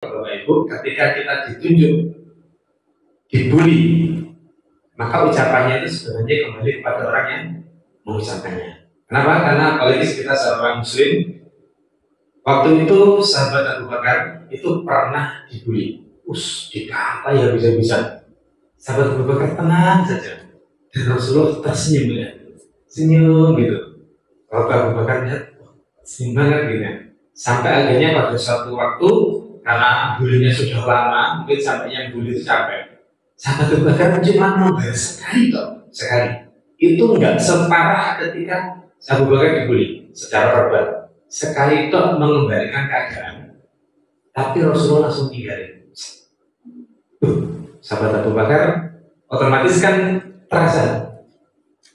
Bapak Ibu, ketika kita ditunjuk, dibully, maka ucapannya itu sebenarnya kembali kepada orang yang mengucapkannya. Kenapa? Karena apalagi kita seorang Muslim, waktu itu sahabat Abu Bakar itu pernah dibully, dikata ya bisa-bisa. Sahabat Abu Bakar tenang saja, dan Rasulullah tersenyum ya, senyum gitu. Kalau Abu Bakar lihat, senyum banget gitu ya. Sampai akhirnya pada suatu waktu, karena bulinya sudah lama, mungkin sampai yang bully itu capek. Sahabat Abu Bakar cuma membalas sekali toh, sekali. Itu nggak separah ketika Abu Bakar dibully secara verbal. Sekali itu mengembalikan keadaan, tapi Rasulullah langsung tinggalin. Sahabat Abu Bakar otomatis kan terasa,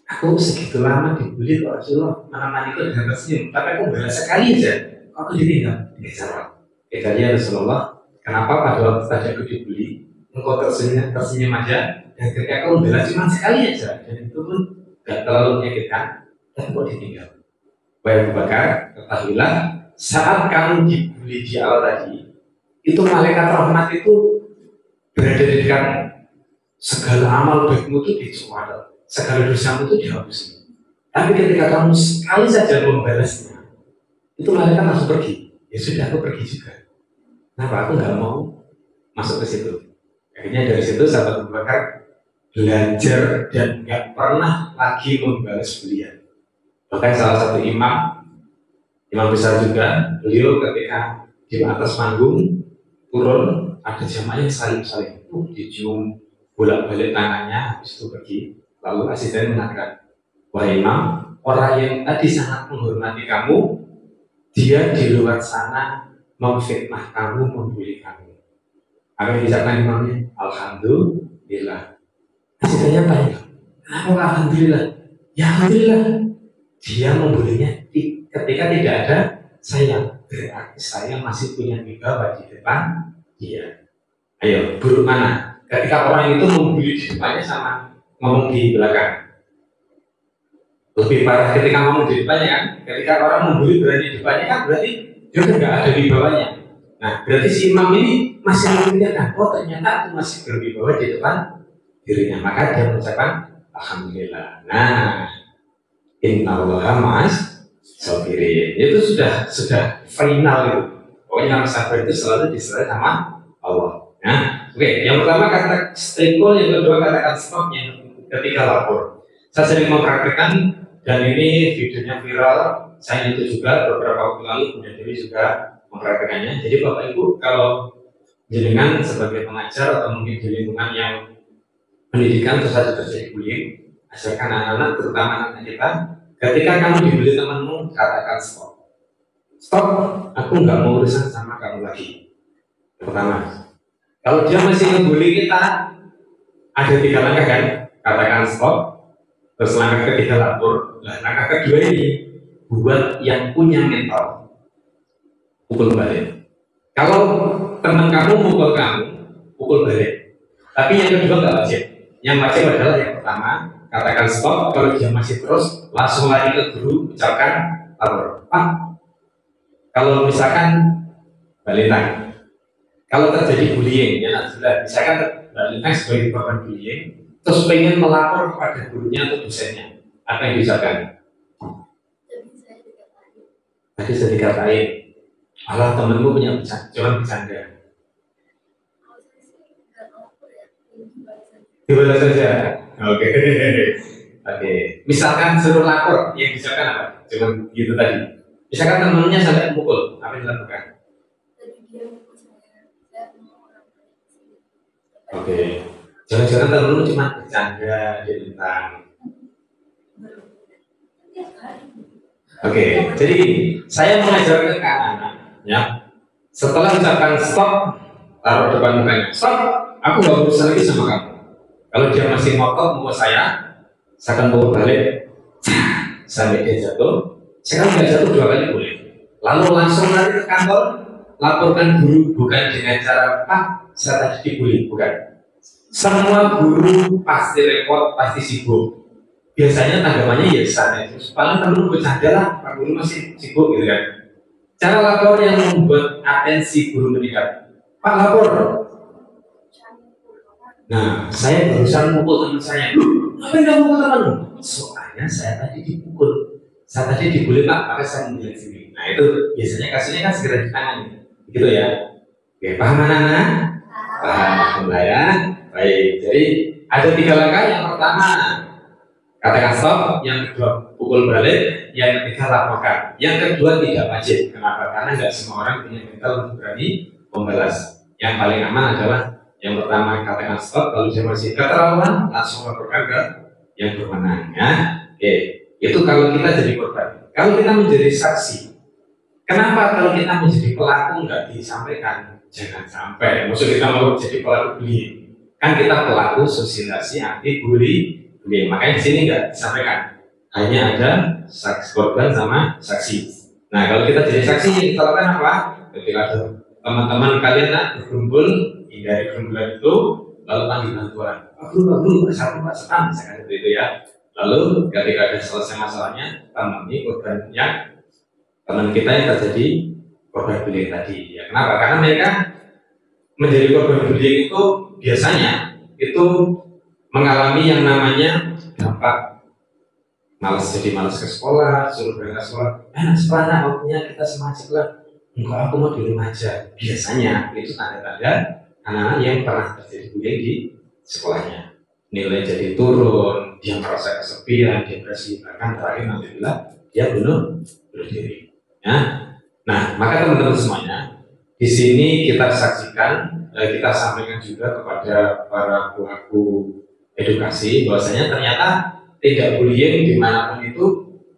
aku segitu lama dibully kok Rasulullah mana-mana itu dengan tersenyum, tapi aku balas sekali aja, aku ditinggal. Tidak salah. Bedanya Rasulullah, kenapa pada waktu tadi aku dibully, engkau tersenyum aja, dan ketika aku membalas cuma sekali aja, dan itu pun gak terlalu menyakitkan, dan kok ditinggal. Wahai Abu Bakar, ketahuilah, saat kamu dibully di awal tadi, itu malaikat rahmat itu berada di dekatmu. Segala amal baikmu itu dicuat, segala dosamu itu dihapus. Tapi ketika kamu sekali saja membalasnya, itu malaikat langsung pergi. Ya sudah, aku pergi juga. Kenapa? Aku nggak mau masuk ke situ. Akhirnya dari situ sahabat Abu Bakar belajar dan nggak pernah lagi membalas beliau. Bahkan salah satu imam besar juga, beliau ketika di atas panggung turun, ada jamaah yang saling dicium bolak-balik tangannya, habis itu pergi. Lalu asisten mengatakan, wahai imam, orang yang tadi sangat menghormati kamu, dia di luar sana memfitnah kamu, membuli kamu. Apa yang diucapkan imamnya? Alhamdulillah. Asistennya tanya, kenapa alhamdulillah? Ya alhamdulillah. Dia membulinya ketika tidak ada saya. Berarti saya masih punya wibawa di depan dia. Ayo, buruk mana? Ketika orang itu membuli di depannya sama ngomong di belakang. Lebih parah ketika ngomong di depannya kan. Ketika orang membuli berani di depannya kan berarti dia nggak ada wibawanya. Nah, berarti si imam ini masih memikirkan, oh ternyata aku masih berwibawa di depan dirinya. Maka dia mengucapkan alhamdulillah. Nah, innallaha ma'as sabirin. Itu sudah final itu. Pokoknya sabar itu selalu disertai sama Allah. Nah, oke, yang pertama kata stay cool, yang kedua katakan stop, yang ketiga lapor. Saya sering mempraktikkan dan ini videonya viral. Saya itu juga beberapa waktu lalu Bunda Dewi juga mempraktikannya. Jadi Bapak Ibu kalau jenengan sebagai pengajar atau mungkin di lingkungan yang pendidikan terus saja terjadi bullying, ajarkan anak-anak terutama anak kita, ketika kamu dibully temanmu katakan stop. Stop, aku nggak mau urusan sama kamu lagi. Yang pertama. Kalau dia masih ngebully kita, ada 3 langkah kan? Katakan stop. Terus langkah ketiga lapor. Nah, langkah kedua ini buat yang punya mental, pukul balik. Kalau teman kamu mukul kamu, pukul balik. Tapi yang kedua nggak wajib. Yang wajib adalah yang pertama, katakan stop. Kalau dia masih terus, langsung lari ke guru, ucapkan lapor. Pak, kalau misalkan balikan. Kalau terjadi bullying, ya sudah, misalkan balikan sebagai korban bullying, terus pengen melapor kepada gurunya atau dosennya, apa yang diucapkan? Tadi saya dikatain, alah temenmu punya cuma bercanda. Dibalas saja. Oke. Oke. Misalkan suruh lapor, yang diucapkan apa? Cuma gitu tadi. Misalkan temennya sampai mukul, apa yang dilakukan? Oke, jangan-jangan temen-temen cuma bercanda di tentang. Oke, jadi saya mengajarkan ke anak-anak, ya. Setelah ucapkan stop, taruh depan mukanya. Stop, aku nggak berurusan lagi sama kamu. Kalau dia masih ngotot mau saya akan pukul balik sampai dia jatuh. Sekarang nggak jatuh 2 kali boleh. Lalu langsung lari ke kantor, laporkan guru, bukan dengan cara Pak, saya tadi dibully, bukan. Semua guru pasti repot, pasti sibuk. Biasanya tanggapannya ya sana itu. Paling temen bercanda lah, Pak Guru masih sibuk gitu kan. Cara lapor yang membuat atensi guru meningkat. Pak lapor. Nah, saya berusaha mukul teman saya. Ngapain kamu mukul teman? Soalnya saya tadi dipukul. Saya tadi dibully Pak, maka saya membela diri. Nah itu biasanya kasusnya kan segera ditangani, gitu ya. Oke, paham anak-anak? Paham ya. Baik, jadi ada 3 langkah. Yang pertama, katakan stop. Yang kedua, pukul balik. Yang ketiga, laporkan. Yang kedua, tidak wajib. Kenapa? Karena nggak semua orang punya mental untuk berani membalas. Yang paling aman adalah yang pertama, katakan stop. Kalau dia masih keterlaluan, langsung laporkan ke yang berwenang. Ya. Oke, itu kalau kita jadi korban. Kalau kita menjadi saksi, kenapa kalau kita menjadi pelaku nggak disampaikan? Jangan sampai. Maksud kita mau jadi pelaku bullying, kan kita pelaku sosialisasi anti bullying. Makanya di sini nggak disampaikan. Hanya ada saksi korban sama saksi. Nah kalau kita jadi saksi, yang kita lakukan apa? Ketika ada teman-teman kalian berkumpul, hindari kerumunan itu, lalu panggil bantuan. Guru, satu setan, misalkan seperti itu ya. Lalu ketika ada selesai masalahnya, tangani korbannya teman kita yang terjadi korban bullying tadi. Ya, kenapa? Karena mereka menjadi korban bullying itu biasanya itu mengalami yang namanya dampak malas, jadi malas ke sekolah, suruh berangkat sekolah. Sekolah waktunya kita semacam lah. Enggak, aku mau di rumah aja. Biasanya itu tanda-tanda anak-anak yang pernah terjadi bullying di sekolahnya. Nilai jadi turun, dia merasa kesepian, depresi, bahkan terakhir alhamdulillah dia bunuh diri. Ya. Nah, maka teman-teman semuanya, di sini kita saksikan, kita sampaikan juga kepada para pelaku edukasi bahwasanya ternyata tindak bullying dimanapun itu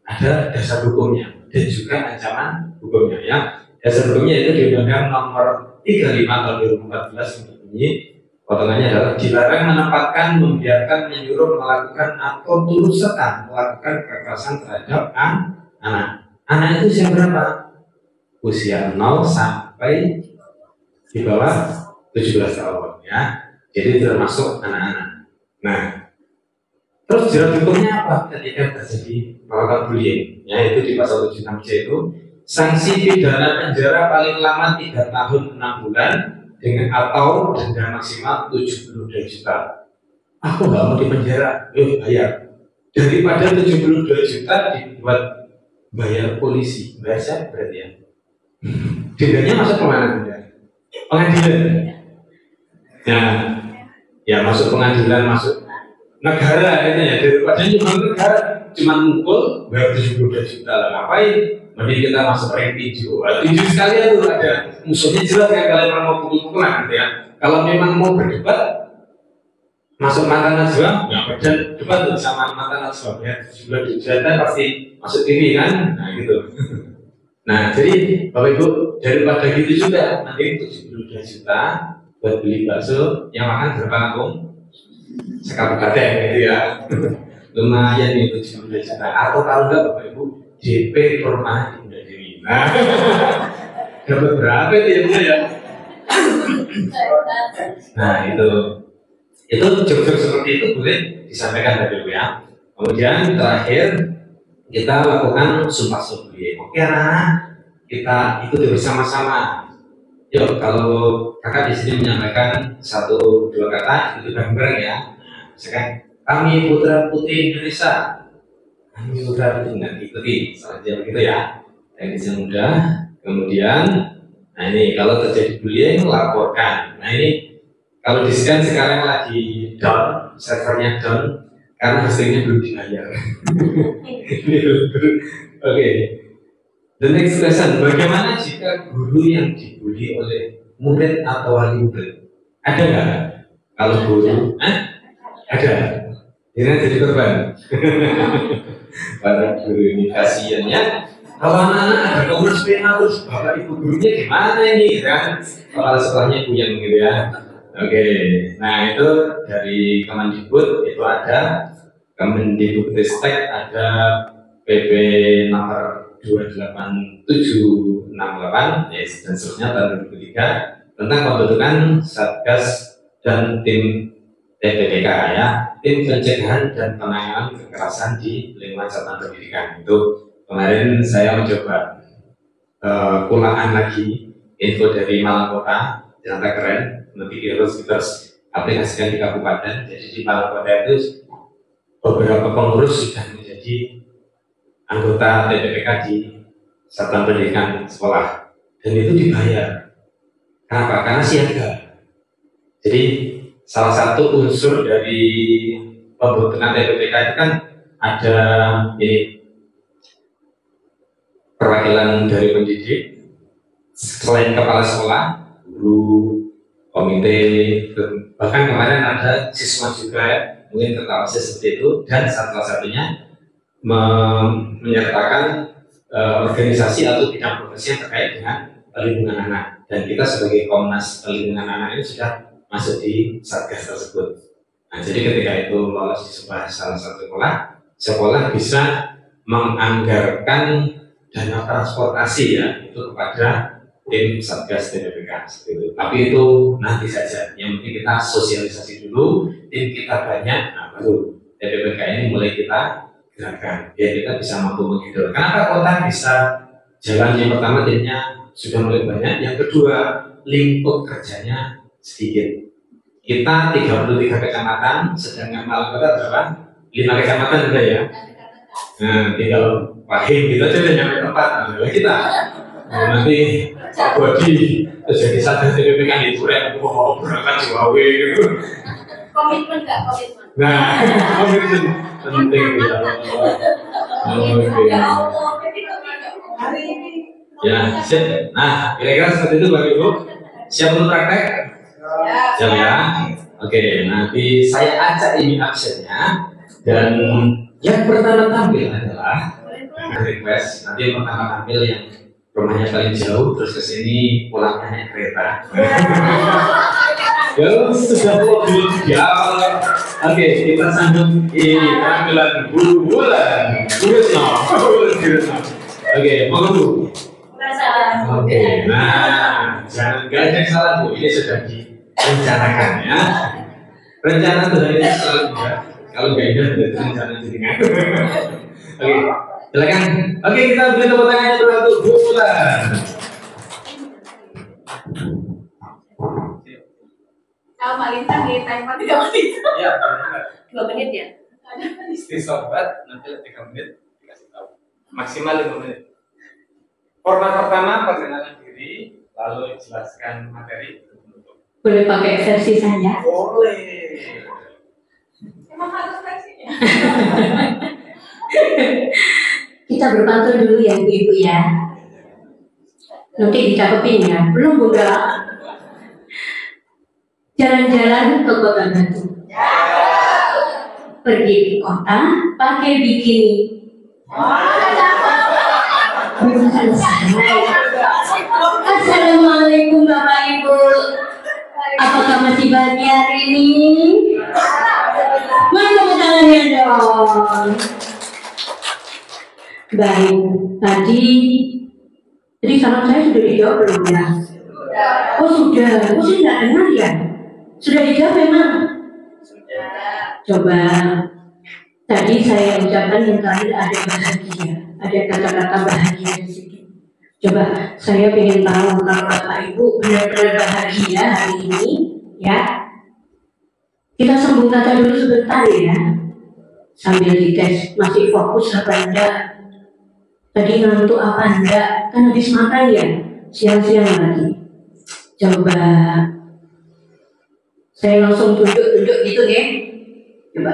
ada dasar hukumnya dan juga ancaman hukumnya. Ya. Dasar hukumnya itu di Undang-Undang Nomor 35 tahun 2014 yang berbunyi, potongannya adalah dilarang menempatkan, membiarkan, menyuruh, melakukan atau turut serta melakukan kekerasan terhadap anak. Anak itu usia berapa? Usia 0 sampai di bawah 17 tahun ya. Jadi termasuk anak-anak. Nah, terus jerat hukumnya apa ketika terjadi melakukan bullying? Ya, itu di pasal 76C itu sanksi pidana penjara paling lama 3 tahun 6 bulan dengan atau denda maksimal 72 juta. Aku nggak mau di penjara, bayar. Daripada 72 juta dibuat bayar polisi, bayar siapa berarti ya? Dendanya masuk kemana denda? Pengadilan. Ya masuk pengadilan, masuk negara itu ya. Daripada cuma negara, cuma mukul bayar 72 juta lah. Ngapain? Mending kita masuk rank tinju. Tinju sekalian tuh ada musuhnya jelas kan, kalian mau pukul-pukulan gitu ya. Kalau memang mau berdebat, masuk mantan najwa, nggak beda debat tuh sama mantan najwa ya. 72 juta pasti masuk TV kan, nah gitu. Nah jadi Bapak Ibu, daripada gitu juga nanti 72 juta buat beli bakso yang makan berapa kampung? Sekabupaten gitu ya. Lumayan nih 72 juta. Atau kalau enggak Bapak Ibu, DP perumahan di Bunda Dewi. Nah, dapat berapa itu ya? Nah itu jok-jok seperti itu boleh disampaikan Bapak Ibu ya. Kemudian terakhir kita lakukan sumpah bullying. Oke anak, kita ikuti bersama-sama. Yuk, kalau kakak di sini menyampaikan 1-2 kata itu bareng-bareng ya. Misalkan kami putra putri Indonesia. Kami putra putri ikuti, saja begitu ya. Yang muda. Kemudian, nah ini kalau terjadi bullying laporkan. Nah ini kalau di scan sekarang lagi down, servernya down karena hasilnya belum dibayar. Oke. The next question, bagaimana jika guru yang dibully oleh murid atau wali murid? Ada nggak? Kalau guru, ada. Ini jadi korban. Para guru ini kasiannya. Kalau anak-anak ada keurus PA terus bapak ibu gurunya gimana ini kan? Kepala sekolahnya puyeng gitu ya. Oke. Nah itu dari Kemendikbud itu ada Kemendikbudristek ada PP nomor 28768 dan seterusnya tahun 2003 tentang pembentukan Satgas dan tim TPPK ya, tim pencegahan dan penanganan kekerasan di lingkungan satuan pendidikan. Itu kemarin saya mencoba ulangan lagi info dari Malang Kota. ternyata keren. Nanti kita harus aplikasikan di kabupaten. Jadi di Palangkota itu beberapa pengurus sudah menjadi anggota TPPK di Satuan Pendidikan Sekolah, dan itu dibayar. Kenapa? Karena siaga. Jadi salah satu unsur dari pembentukan TPPK itu kan ada ini perwakilan dari pendidik, selain kepala sekolah, guru, komite, bahkan kemarin ada siswa juga ya, mungkin tertawa seperti itu, dan satu-satunya menyertakan organisasi atau bidang profesi yang terkait dengan perlindungan anak, dan kita sebagai Komnas Perlindungan Anak ini sudah masuk di satgas tersebut. Nah, jadi ketika itu lolos di salah satu sekolah bisa menganggarkan dana transportasi ya itu kepada tim satgas TPPK seperti itu. Tapi itu nanti saja. Yang penting kita sosialisasi dulu, tim kita banyak, nah baru TPPK ini mulai kita gerakan. Biar kita bisa mampu menghidupkan. Kenapa kota bisa jalan? Yang pertama timnya sudah mulai banyak. Yang kedua lingkup kerjanya sedikit. Kita 33 kecamatan, sedangkan Palangkota berapa? 5 kecamatan juga ya. Nah, tinggal Wahim kita aja nyampe tempat, nah, kita. Nah, nanti Pak Bodi jadi sadar TPPK itu wow, berangkat Jawa gitu. Komitmen nggak komitmen? Nah, komitmen penting ya. Ya, siap. Nah, kira-kira seperti itu Bapak Ibu. Siap untuk praktek? Siap ya. Oke, nanti saya acak ini absennya, dan yang pertama tampil adalah request. Nanti yang pertama tampil yang rumahnya paling jauh, terus ke sini pulangnya naik kereta. Ya sudah mobil jauh. Oke, kita sambut ini tampilan bulan. Oke, mau dulu. Oke, nah jangan gak salah Bu, ini sudah direncanakan ya. Rencana Tuhan itu selalu indah. Kalau nggak indah berarti rencana jenengan. Oke, silakan. Oke, kita beri tepuk tangan untuk bulan. Kalau Mbak Lintang di timer 3 menit. Iya, 2 menit ya? sobat nanti 3 menit dikasih tahu. Maksimal 5 menit. Format pertama perkenalan diri, lalu jelaskan materi. Boleh pakai versi saya? Boleh. Emang harus versinya? Kita berpantun dulu ya ibu-ibu ya. Nanti dicaketin ya. Belum buka. Jalan-jalan ke Kota Batu. Pergi ke kota pakai bikini. Belum selesai. Assalamualaikum Bapak Ibu. Apakah masih bahagia hari ini? Mana tepuk tangannya dong. Baik, tadi salam saya sudah dijawab belum ya? Oh sudah, oh saya tidak dengar ya? Sudah dijawab memang? Coba, tadi saya ucapkan yang terakhir ada bahagia, ada kata-kata bahagia di situ. Coba, saya ingin tahu kalau Bapak Ibu benar-benar bahagia hari ini, ya? Kita sambung kata dulu sebentar ya, sambil dites masih fokus apa enggak? Tadi ngantuk apa enggak? Kan habis makan ya, siang-siang lagi. Coba, saya langsung tunjuk-tunjuk gitu deh. Coba,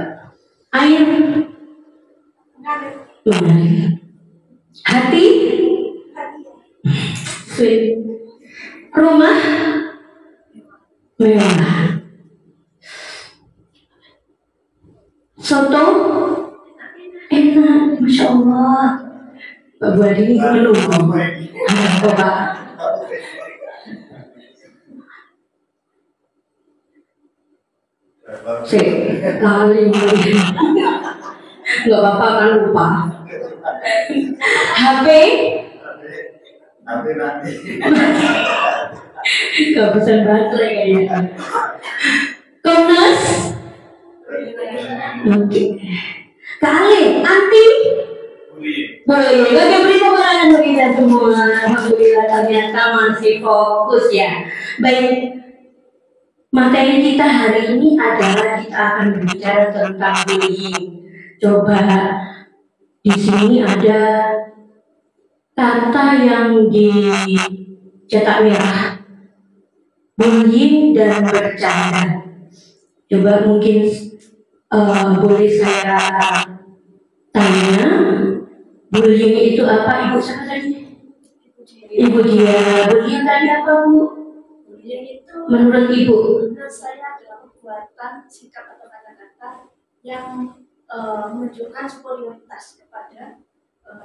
air, hati, sweet, rumah, mewah. Soto enak, masya Allah. Pak Buadi ini belum. Coba. Sih, kali nggak apa-apa kan lupa. HP nanti. Gak pesan baterai kayaknya. Komnas. Kali, anti. Boleh, bagaimana kita semua? Alhamdulillah ternyata masih fokus ya. Baik, Materi kita hari ini adalah kita akan berbicara tentang bullying. Coba di sini ada kata yang dicetak merah, bullying dan bercanda. Coba mungkin boleh saya tanya, bullying itu apa? Ibu siapa tadi? Ibu dia. Bullying tadi apa, Bu? Bullying itu Menurut Ibu? menurut saya adalah perbuatan, sikap atau kata-kata yang menunjukkan superioritas kepada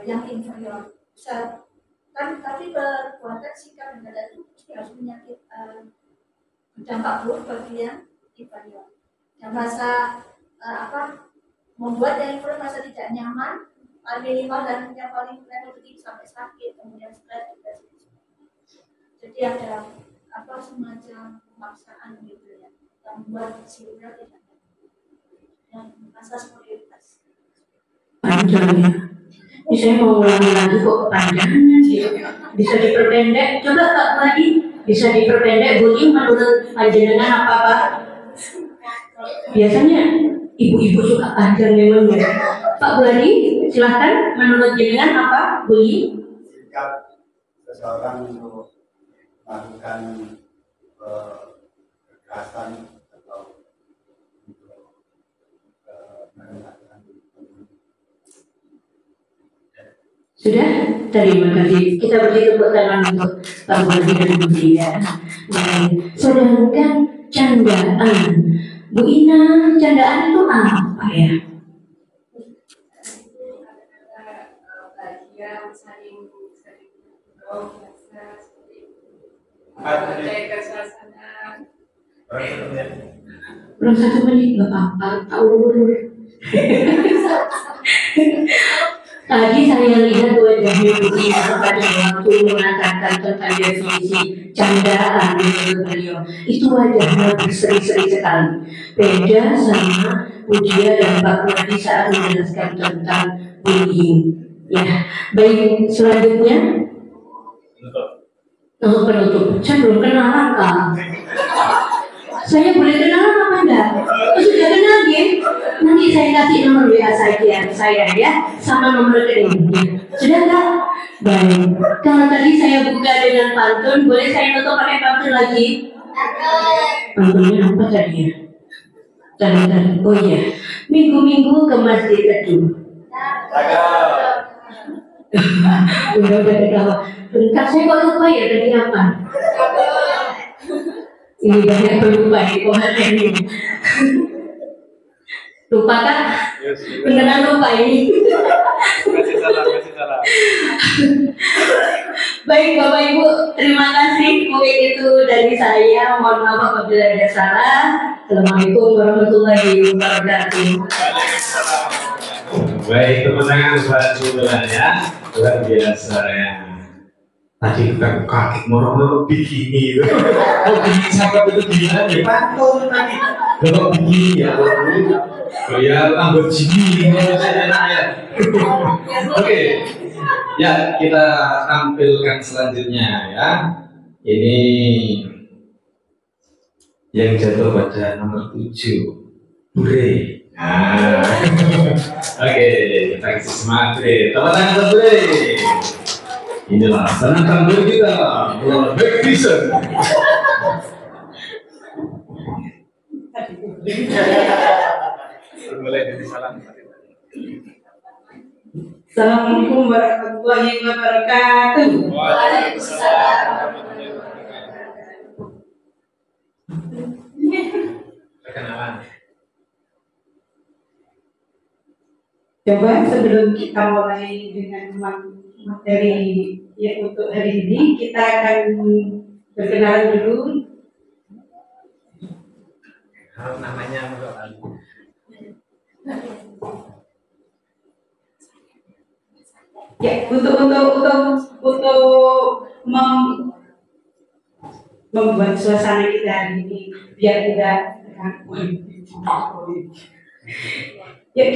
yang inferior. Tapi perbuatan, sikap dan kata itu harus berdampak buruk bagi yang inferior. Yang merasa membuat yang inferior merasa tidak nyaman, paling minimal, dan yang paling level tinggi sampai sakit, kemudian stres, depresi. Jadi ada semacam pemaksaan gitu ya, yang membuat si ular tidak yang merasa superioritas. Panjang ya. Ini saya mau ulangi lagi kok kepanjangan sih. Bisa diperpendek. Coba Pak Budi, bisa diperpendek bullying menurut panjenengan apa Pak? Biasanya ibu-ibu suka panjang memang ya. Pak Budi, silahkan, menurut jenengan apa bullying? Sikap seseorang untuk melakukan kekerasan atau untuk merendahkan. Sudah? Terima kasih. Kita beri tepuk tangan untuk Pak Budi dan Bu Dia. Baik. Sedangkan candaan, Bu Ina, candaan itu apa ya? Bahagia, saling biasa seperti Ada suasana. Belum 1 menit, nggak apa-apa. Tahu dulu. Tadi saya lihat wajahnya Bu Ina pada waktu mengatakan tentang definisi candaan menurut beliau. Itu wajahnya berseri-seri sekali. Beda sama Bu Dia dan Pak Budi saat menjelaskan tentang bullying. Ya, baik, selanjutnya penutup. Saya belum kenalan Kak. Saya boleh kenalan apa enggak? Oh, sudah kenal ya? Nanti saya kasih nomor WA saya ya, sama nomor rekeningnya. Sudah enggak? Baik. Kalau tadi saya buka dengan pantun, boleh saya tutup pakai pantun lagi? Pantunnya apa tadi ya? Tadi. Oh iya. Minggu-minggu ke masjid Teduh. Udah ketawa. Bentar, saya kok lupa ya tadi apa? Ini banyak pelupa di komentar ini. Lupa kan? Beneran lupa ini. Masih salah. Baik Bapak Ibu, terima kasih. Mungkin itu dari saya. Mohon maaf apabila ada salah. Assalamualaikum warahmatullahi wabarakatuh. Baik, tepuk tangan buat Julan ya. Luar biasa ya. Tadi kita kaget moro-moro begini. Oh, begini sampai itu bilang ya pantun tadi. Kalau begini ya, oh ya anggap sini ya. Oke, ya kita tampilkan selanjutnya ya. Ini yang jatuh pada nomor 7, Bure. Nah. Oke, kita kasih semangat Bure. Tepuk tangan untuk Bure. Inilah senang tampil kita melawan Back Vision. Mulai dari salam. Assalamualaikum warahmatullahi wabarakatuh. Waalaikumsalam. Perkenalan. Coba sebelum kita mulai dengan materi yang untuk hari ini, kita akan berkenalan dulu. Namanya Mbak Ali. Ya, untuk membuat suasana kita hari ini biar tidak ya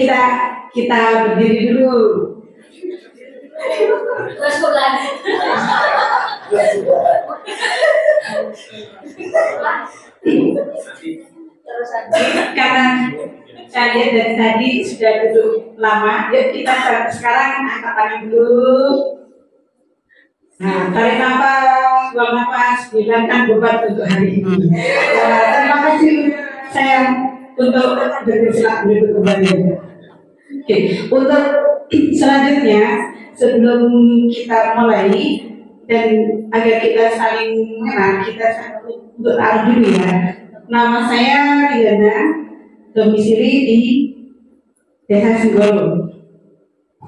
kita berdiri dulu. Terus pulang. karena saya lihat dari tadi sudah duduk lama, yuk kita sekarang angkat tangan dulu. Nah, tarik nafas, buang nafas, hilangkan beban untuk hari ini. Terima kasih saya untuk bersilakan duduk kembali. Oke, untuk selanjutnya sebelum kita mulai dan agar kita saling mengenal, kita untuk taruh dulu ya. Nama saya Riana, domisili di Desa Senggolo.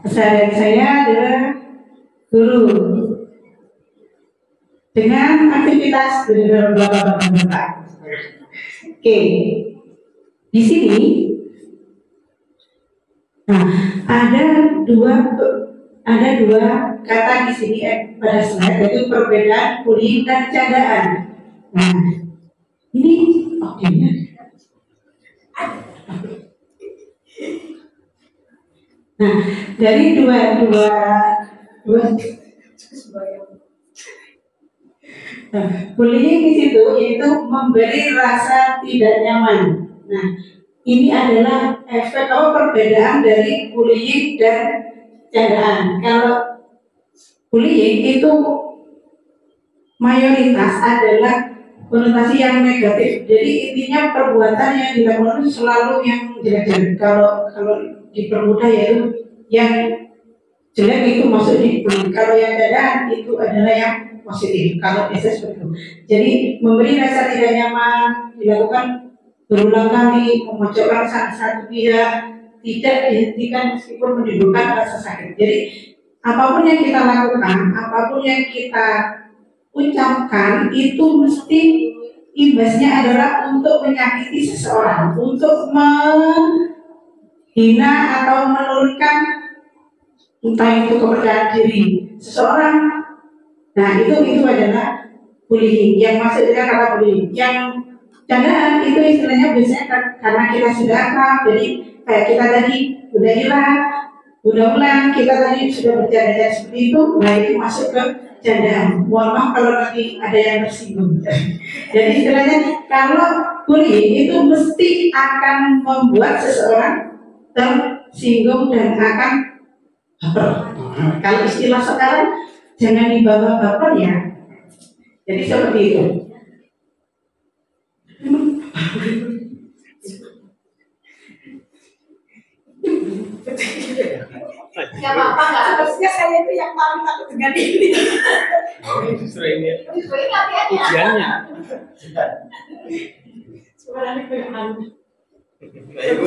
Keseharian saya adalah guru dengan aktivitas di dalam bapak-bapak. Oke, di sini ada dua kata di sini pada slide, yaitu perbedaan bullying dan candaan. Nah, ini oke-nya. Nah, dari dua bullying di situ yaitu memberi rasa tidak nyaman. Nah, ini adalah efek atau perbedaan dari bullying dan candaan. Kalau bullying itu mayoritas adalah konotasi yang negatif. Jadi intinya perbuatan yang dilakukan selalu yang jelek-jelek. Kalau dipermudah yaitu yang jelek itu masuk di bullying. Kalau yang candaan itu adalah yang positif. Kalau biasa seperti itu. Jadi memberi rasa tidak nyaman dilakukan berulang kali, memojokkan satu pihak, tidak dihentikan meskipun menimbulkan rasa sakit. Jadi apapun yang kita lakukan, apapun yang kita ucapkan itu mesti imbasnya adalah untuk menyakiti seseorang, untuk menghina atau menurunkan entah itu kepercayaan diri seseorang. Nah itu adalah bullying yang masuk dengan kata bullying. Yang candaan itu istilahnya biasanya karena kita sudah akrab, jadi kayak kita tadi udah hilang, udah ulang, kita tadi sudah bercanda seperti itu, nah itu masuk ke candaan. Mohon maaf kalau nanti ada yang tersinggung. Jadi istilahnya kalau bullying itu mesti akan membuat seseorang tersinggung dan akan baper. Kalau istilah sekarang jangan dibawa baper ya. Jadi seperti itu. Ya apa nggak? Sebenarnya saya itu yang paling takut dengan ini. Justru ini Justru ini latihannya. ujiannya. Sebenarnya bagaimana? Nah, Ibu.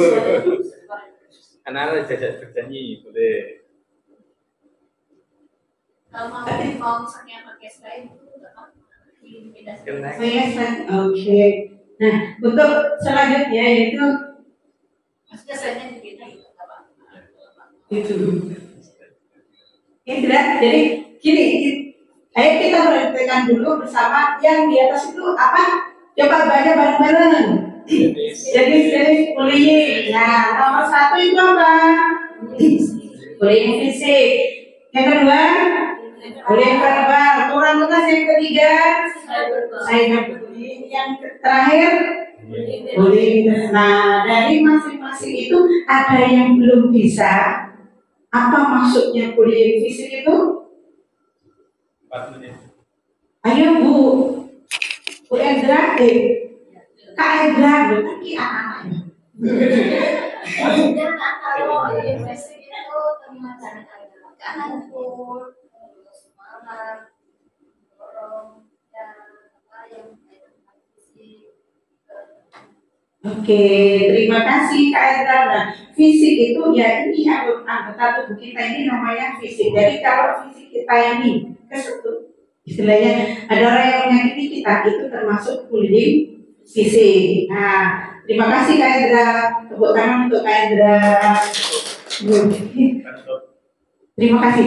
Anak-anak jajak bernyanyi boleh. Kalau mau misalnya pakai slide itu nggak apa-apa. Oke. Nah, untuk selanjutnya yaitu Maksudnya slide-nya dipindah gitu nggak apa-apa. itu. Ya tidak. Jadi gini, ayo kita perhatikan dulu bersama yang di atas itu apa? Coba baca bareng-bareng. Jadi bullying. Nah, nomor 1 itu apa? Bullying fisik. Yang kedua, bullying verbal. Kurang luas yang ketiga, cyberbullying. Yang terakhir, bullying. Nah, dari masing-masing itu ada yang belum bisa. Apa maksudnya bullying fisik itu? 4 menit. Ayo Bu Endra, Kak Endra, berarti anak-anaknya. Dan kalau investasi itu termasuk kanan pun semangat dorong dan apa yang Oke, terima kasih Kak Endra. Nah, fisik itu ya ini anggota tubuh kita ini namanya fisik. Jadi kalau fisik kita ini kesentuh, istilahnya ada orang yang menyakiti kita itu termasuk bullying fisik. Nah, terima kasih Kak Endra. Tepuk tangan untuk Kak Endra. Terima kasih.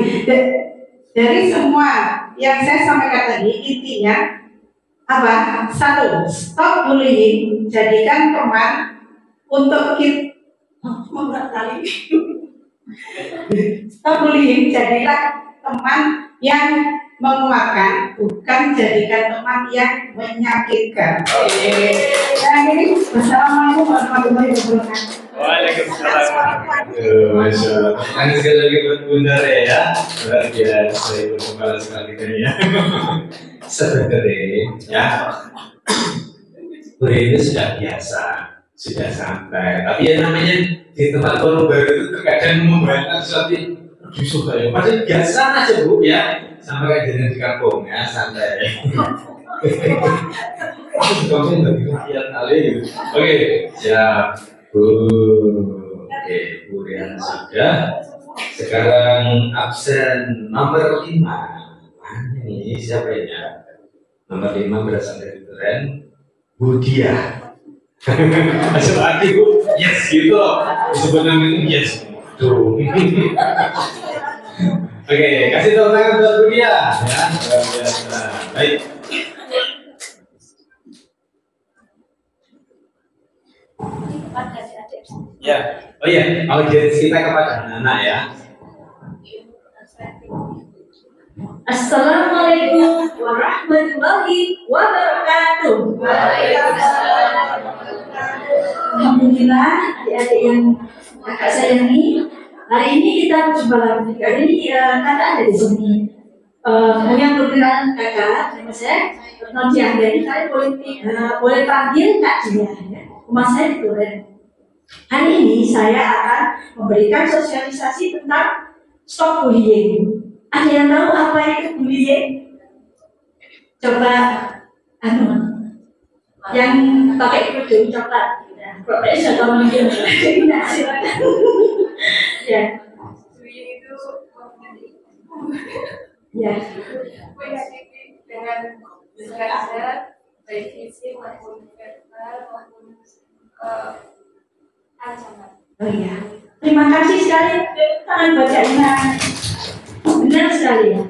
Dari semua yang saya sampaikan tadi intinya apa? 1, stop bullying, jadikan teman untuk kita. Kali. Stop bullying, jadikan teman yang menguatkan, bukan jadikan teman yang menyakitkan. Nah, ini bersama Assalamualaikum warahmatullahi wabarakatuh. Waalaikumsalam. Masya Allah. Kan sekali lagi buat Bunda ya. Luar biasa ibu kepala sekali kan ya. Sebenarnya ya. Bunda itu sudah biasa, sudah santai. Tapi yang namanya di tempat orang baru itu terkadang membayangkan sesuatu justru kayak padahal biasa aja Bu ya. Sama kayak jalan di kampung ya, santai. Kamu nggak bisa kali gitu. Oke, siap. Oke, Bu Rian sudah. Sekarang absen nomor 5. Mana nih siapa ya? Nomor 5 berasal dari Duren. Budia. Masuk hati Bu. Yes gitu. Disebut namanya yes. Tuh. Oke, kasih tepuk tangan buat Budia. Ya, luar biasa. Baik. Ya, oh iya, audiens kita kepada anak-anak ya. Assalamualaikum warahmatullahi wabarakatuh. Alhamdulillah, adik-adik yang kakak sayangi, hari ini kita berjumpa lagi. Hari ini kakak ada di sini. Yang berkenan kakak, nama saya Retno Dianggani. Kalian boleh panggil Kak Dia. Ya. Rumah saya di Duren. Hari ini saya akan memberikan sosialisasi tentang stop bullying. Ada yang tahu apa itu bullying? Coba yang pakai kerudung coklat. Bapaknya sudah tahu bullying. Nah, silakan. Ya. Bullying itu Ya. menyakiti dengan sengaja, baik fisik maupun verbal maupun ancaman. Oh iya. Terima kasih sekali. Tangan bacanya. Benar sekali ya.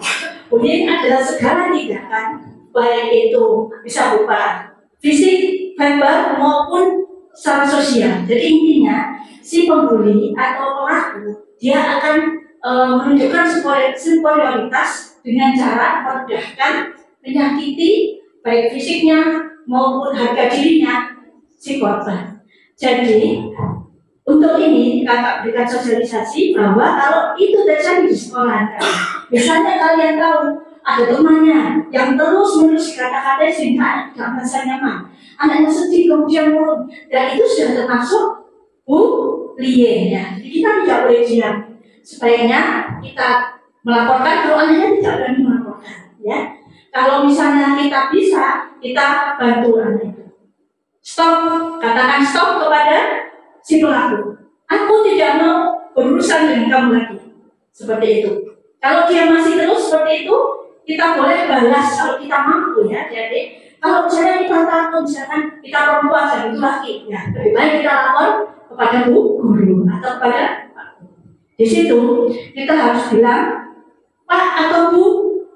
Bullying adalah segala tindakan, baik itu bisa berupa fisik, verbal maupun secara sosial. Jadi intinya si pembuli atau pelaku dia akan menunjukkan superioritas dengan cara merendahkan, menyakiti baik fisiknya maupun harga dirinya si korban. Jadi untuk ini kakak berikan sosialisasi bahwa kalau itu terjadi di sekolah, misalnya kalian tahu ada temannya yang terus-menerus kata-kata sehingga tidak merasa nyaman, anaknya sedih kemudian murung, dan itu sudah termasuk bullying ya. Jadi kita tidak boleh diam. Sebaiknya kita melaporkan kalau anaknya tidak berani melaporkan ya. Kalau misalnya kita bisa, kita bantu anak itu. Stop, katakan stop kepada si pelaku. Aku tidak mau berurusan dengan kamu lagi. Seperti itu. Kalau dia masih terus seperti itu, kita boleh balas kalau kita mampu ya. Jadi kalau misalnya kita takut, misalkan kita perempuan dan itu laki, ya lebih baik kita lapor kepada guru atau kepada di situ kita harus bilang, Pak atau Bu,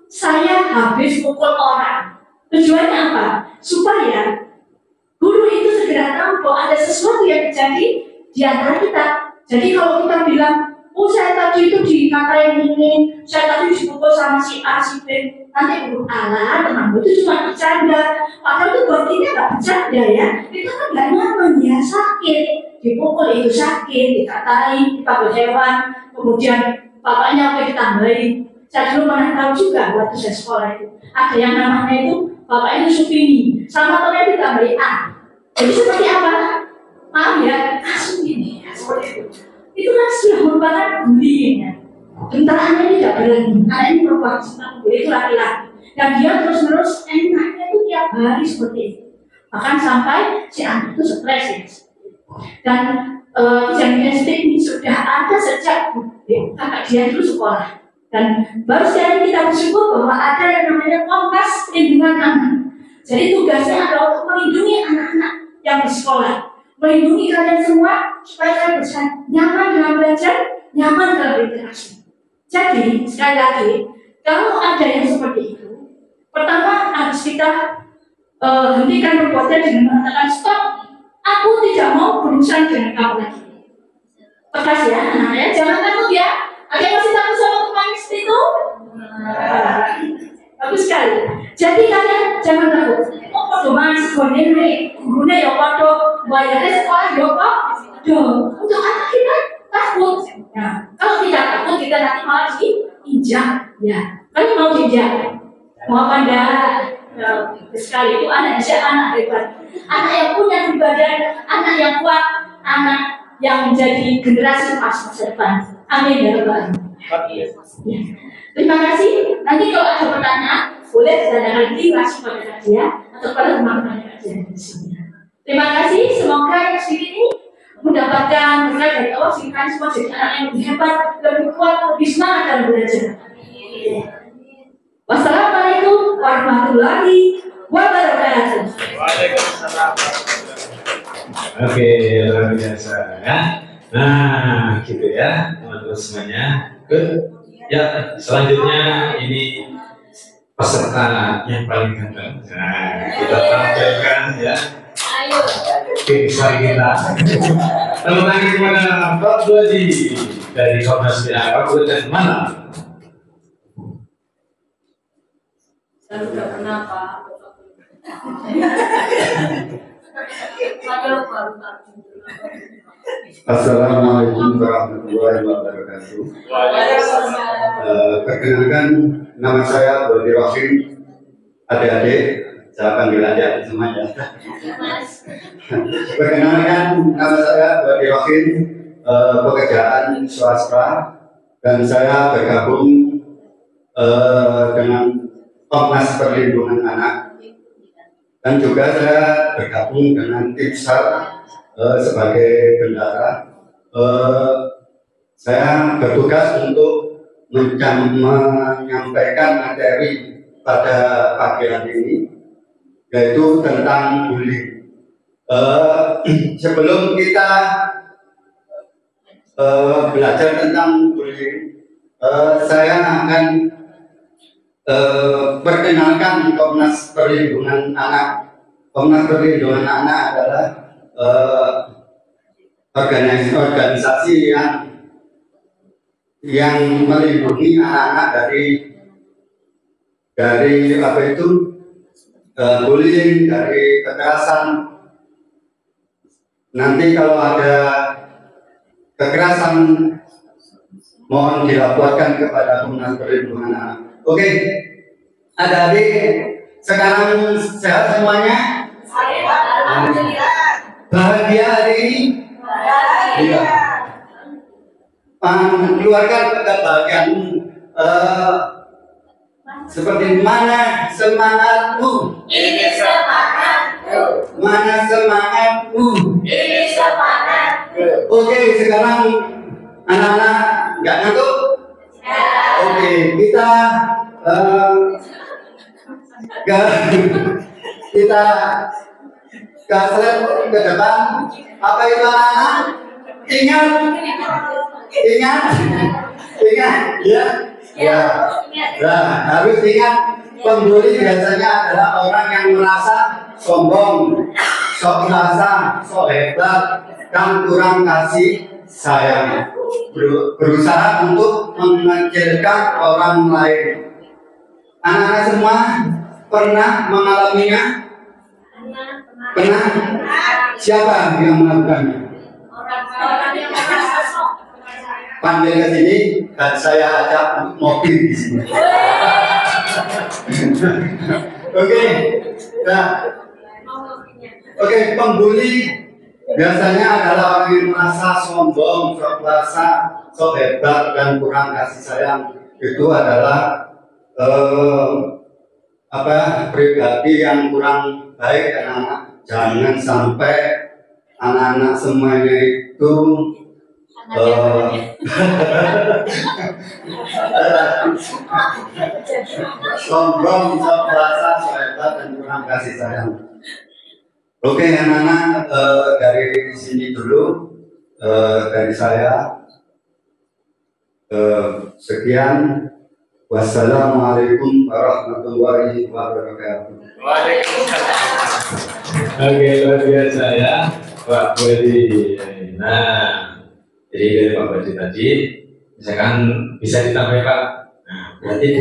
saya habis pukul orang. Tujuannya apa? Supaya guru itu segera tahu bahwa ada sesuatu yang terjadi di antara kita. Jadi kalau kita bilang, oh saya tadi itu dikatain ini, saya tadi dipukul sama si A, si B, nanti guru alah temanmu itu cuma bercanda. Padahal itu buktinya nggak bercanda ya. Kita kan nggak nyaman ya, sakit. Dipukul itu sakit, dikatain, dipanggil hewan, kemudian bapaknya apa ditambahin. Saya dulu pernah tahu juga waktu saya sekolah itu ada yang namanya itu bapaknya itu Supini, sama temannya ditambahin A. Jadi seperti apa? Maaf ya, Supini ya, seperti itu. Itu kan sudah merupakan bullying ya. Sementara anak ini tidak berani, anak ini perempuan, itu laki-laki. Dan dia terus-menerus enaknya itu tiap hari seperti itu. Bahkan sampai si anak itu stres ya. Dan kejadian ini sudah ada sejak kakak dia dulu sekolah. Dan baru sekali kita bersyukur bahwa ada yang namanya Kompas Perlindungan Anak. Jadi tugasnya adalah untuk melindungi anak-anak yang di sekolah, melindungi kalian semua supaya kalian bisa nyaman dalam belajar, nyaman dalam berinteraksi. Jadi sekali lagi, kalau ada yang seperti itu, pertama harus kita hentikan perbuatan dengan mengatakan stop. Aku tidak mau berurusan dengan kamu lagi. Tegas ya, anak-anak, jangan takut ya. Ada yang masih takut sama teman itu? Bagus sekali. Jadi kalian jangan takut. Oh, podo mas, gurunya ya podo bayarnya sekolah untuk anak kita takut. Nah, kalau tidak takut kita nanti malah diinjak. Ya, kan mau diinjak, mau apa enggak? Sekali itu anak hebat, anak yang punya kepribadian, anak yang kuat, anak yang menjadi generasi emas masa depan. Amin ya Rabbal alamin. Ya. Terima kasih. Nanti kalau ada pertanyaan boleh ditanyakan langsung pada Nadia atau pada teman-teman yang ada di sini. Terima kasih. Semoga yang sedikit ini mendapatkan berkat dari Allah sehingga semua jadi anak yang lebih hebat, lebih kuat, lebih semangat dalam belajar. Wassalamualaikum warahmatullahi wabarakatuh. Waalaikumsalam. Oke, luar biasa ya. Nah, gitu ya, teman-teman semuanya. Ya, selanjutnya ini peserta yang paling ganteng. Nah, kita tampilkan ya. Ayo. Tim besar kita. Tepuk tangan kepada Pak Dodi dari Komnas Kabupaten Malang. Saya sudah pernah Pak. Saya baru Assalamualaikum warahmatullahi wabarakatuh. Perkenalkan, nama saya Dodi Rahim. Adik-adik, saya panggil adik semuanya. Perkenalkan, nama saya Dodi Rahim, pekerjaan swasta, dan saya bergabung dengan Komnas Perlindungan Anak, dan juga saya bergabung dengan tim SAR sebagai bendara. Saya bertugas untuk menyampaikan materi pada pagi hari ini, yaitu tentang bullying. Sebelum kita belajar tentang bullying, saya akan perkenalkan Komnas Perlindungan Anak. Komnas Perlindungan Anak adalah organisasi yang melindungi anak-anak dari apa itu bullying, dari kekerasan. Nanti kalau ada kekerasan mohon dilaporkan kepada Komnas Perlindungan Anak. Oke, adik-adik sekarang sehat semuanya? Bahagia hari ini? Iya. Keluarkan kebahagiaanmu. Seperti mana semangatmu? Ini semangatku. Mana semangatmu? Ini semangatku. Oke, sekarang anak-anak nggak ngantuk? Oke, kita ke slide ke depan. Apa itu anak-anak? Ingat ya. Ya. Nah, harus ingat, pembuli biasanya adalah orang yang merasa sombong, sok merasa, sok hebat, dan kurang kasih sayang, berusaha untuk mengecilkan orang lain. Anak-anak semua pernah mengalaminya? Pernah? Siapa yang melakukannya? Orang yang merasa sok. Panggil ke sini dan saya ajak mobil di sini. Oke. Nah, oke, pembuli biasanya adalah orang yang merasa sombong, sok merasa, sok hebat dan kurang kasih sayang. Itu adalah pribadi yang kurang baik. Anak-anak, jangan sampai anak-anak semuanya itu sombong, sok merasa, sok hebat dan kurang kasih sayang. Oke, anak-anak, dari sini dulu dari saya. Sekian. Wassalamualaikum warahmatullahi wabarakatuh. Waalaikumsalam. Oke, luar biasa ya Pak Budi. Nah, jadi dari Pak Budi tadi misalkan bisa ditambah Pak. Nah, berarti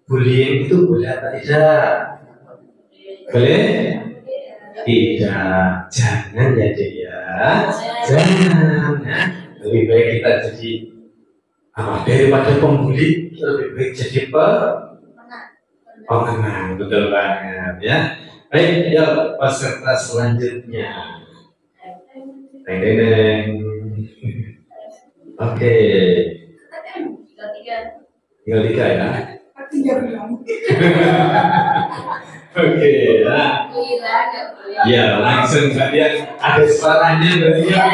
bullying itu boleh atau tidak? Boleh? Tidak, jangan ya Dek ya. Jangan ya. Lebih baik kita jadi daripada pembuli, lebih baik jadi pengenang. Betul banget ya. Baik, yuk peserta selanjutnya. Teng. Oke. Tinggal 3 ya. Oke, nah. Ya, langsung kalian ada suaranya berarti ya.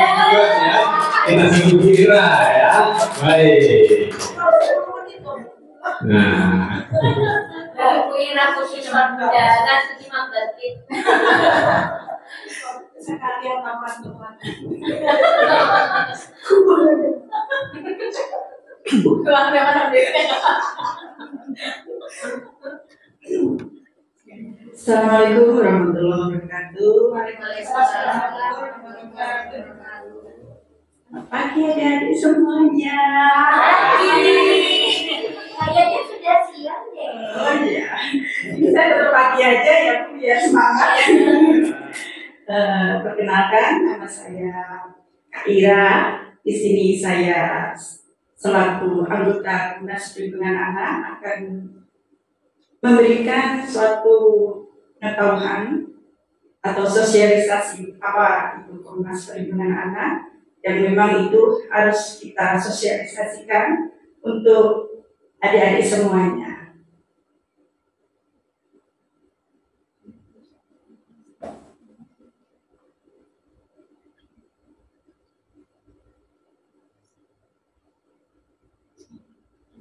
Kita sebut kira ya. Baik. Nah. Kuira khusus udara 15 menit. Sekalian makan teman. Assalamualaikum warahmatullahi wabarakatuh. Waalaikumsalam warahmatullahi wabarakatuh. Pagi adik-adik semuanya. Kayaknya sudah siang deh. Oh iya, saya tetap pagi aja ya, biar semangat. Perkenalkan, nama saya Kak Ira. Di sini saya selaku anggota Komnas Perlindungan Anak akan memberikan suatu pengetahuan atau sosialisasi apa itu Komnas Perlindungan Anak yang memang itu harus kita sosialisasikan untuk adik-adik semuanya.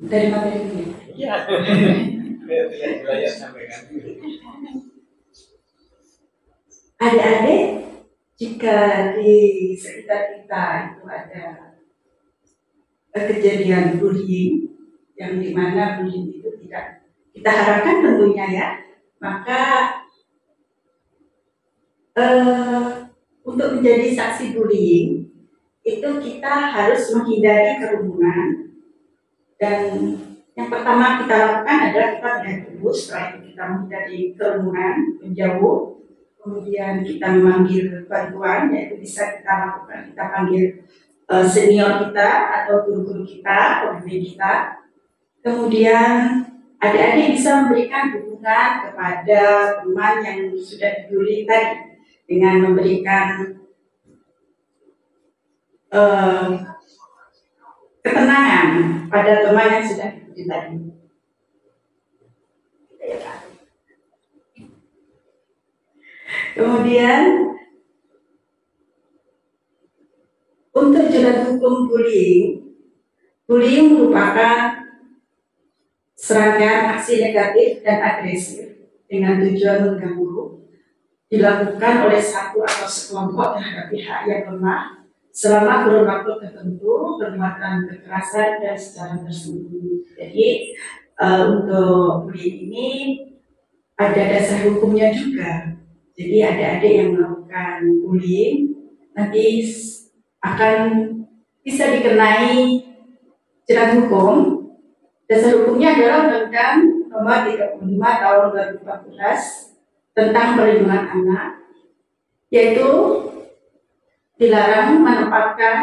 Dari materi ini. Iya. Sampaikan. Adik-adik, jika di sekitar kita itu ada kejadian bullying, yang dimana bullying itu tidak kita harapkan tentunya ya, maka untuk menjadi saksi bullying itu kita harus menghindari kerumunan. Dan yang pertama kita lakukan adalah kita melihat dulu, setelah itu kita menghindari kerumunan, menjauh, kemudian kita memanggil bantuan, yaitu bisa kita lakukan, kita panggil senior kita atau guru-guru kita, pembimbing kita. Kemudian adik-adik bisa memberikan dukungan kepada teman yang sudah dibully tadi dengan memberikan ketenangan pada teman yang sudah dibully tadi. Kemudian untuk jerat hukum bullying merupakan serangkaian aksi negatif dan agresif dengan tujuan mengganggu dilakukan oleh satu atau sekelompok terhadap pihak yang lemah selama kurun waktu tertentu bermuatan kekerasan dan secara tersembunyi. Jadi untuk bullying ini ada dasar hukumnya juga. Jadi adik-adik yang melakukan bullying nanti akan bisa dikenai jerat hukum. Dasar hukumnya adalah Undang-Undang Nomor 35 Tahun 2014 tentang Perlindungan Anak, yaitu dilarang menempatkan,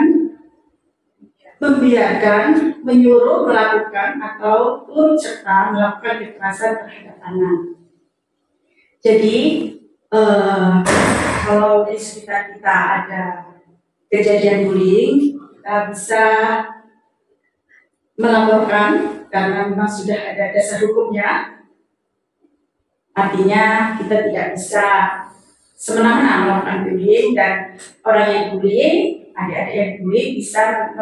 membiarkan, menyuruh melakukan atau turut serta melakukan kekerasan terhadap anak. Jadi kalau di sekitar kita ada kejadian bullying, kita bisa melaporkan karena memang sudah ada dasar hukumnya. Artinya kita tidak bisa semena-mena melakukan bullying, dan orang yang bullying, adik-adik yang bullying bisa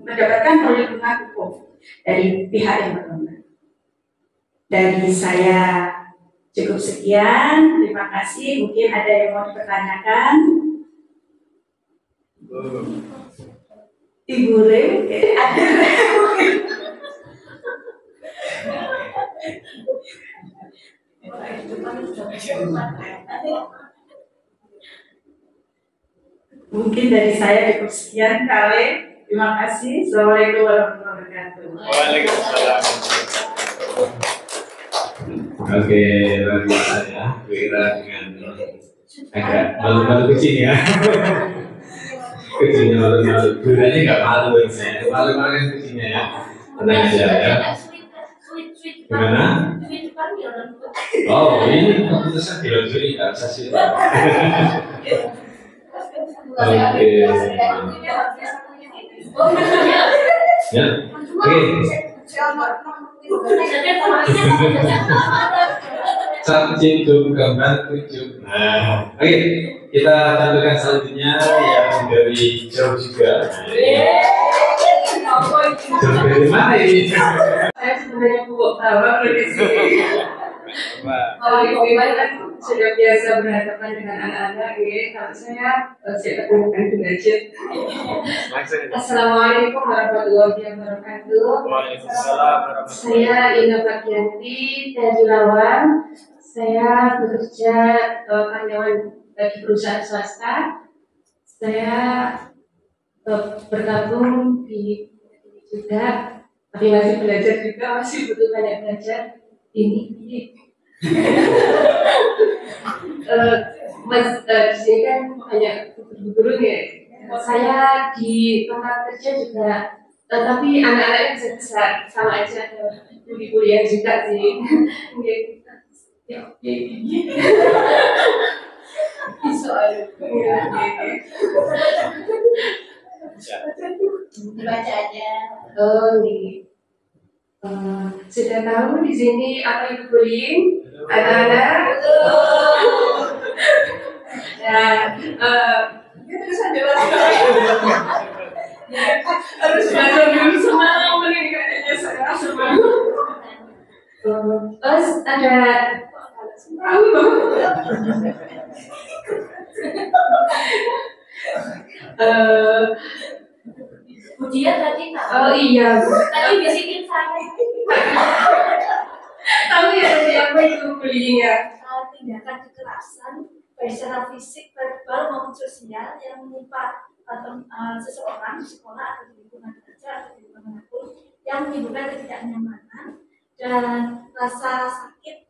mendapatkan perlindungan hukum dari pihak yang berwenang. Dari saya cukup sekian, terima kasih. Mungkin ada yang mau dipertanyakan? Ibu Rem, ada mungkin dari saya cukup sekian kali. Terima kasih. Assalamualaikum warahmatullahi wabarakatuh. Waalaikumsalam. Oke, luar biasa ya, Wira dengan agak malu-malu kucing ya. Kucingnya malu-malu, guranya nggak malu saya, malu-malu kan kucingnya ya. Tenang aja ya. Gimana? Oh ini keputusan biologi nggak usah sih. Oke. Ya, oke. Cantum gambar tujuh. Nah, oke. Kita tampilkan selanjutnya yang dari jauh juga. Jauh dari mana ini? Saya sebenarnya pupuk tawa di sini. Kalau di sini kan sudah biasa berhadapan dengan anak-anak, kalau saya ketemukan belajar. Assalamualaikum warahmatullahi wabarakatuh. Waalaikumsalam warahmatullahi Saya Ina Fakianti dari Lawang. Saya bekerja karyawan di perusahaan swasta. Saya bergabung di juga, tapi masih belajar juga, masih butuh banyak belajar. Ini Mas di sini kan banyak guru-guru ya. Saya di tempat kerja juga, tapi anak-anaknya besar sama aja, kuliah juga sih. Dibaca aja. Oh, nih. Sudah tahu di sini apa itu bullying, anak-anak? Ya, Terus ada lagi. harus belajar dulu semua ini kayaknya saya semua. Terus ada tahu Dia tadi tahu. oh iya, Tadi bisikin saya. tahu ya tadi apa itu bullying ya? Tindakan kekerasan baik secara fisik, verbal maupun sosial yang menimpa atau seseorang di sekolah atau di lingkungan kerja atau di lingkungan manapun yang menimbulkan ketidaknyamanan dan rasa sakit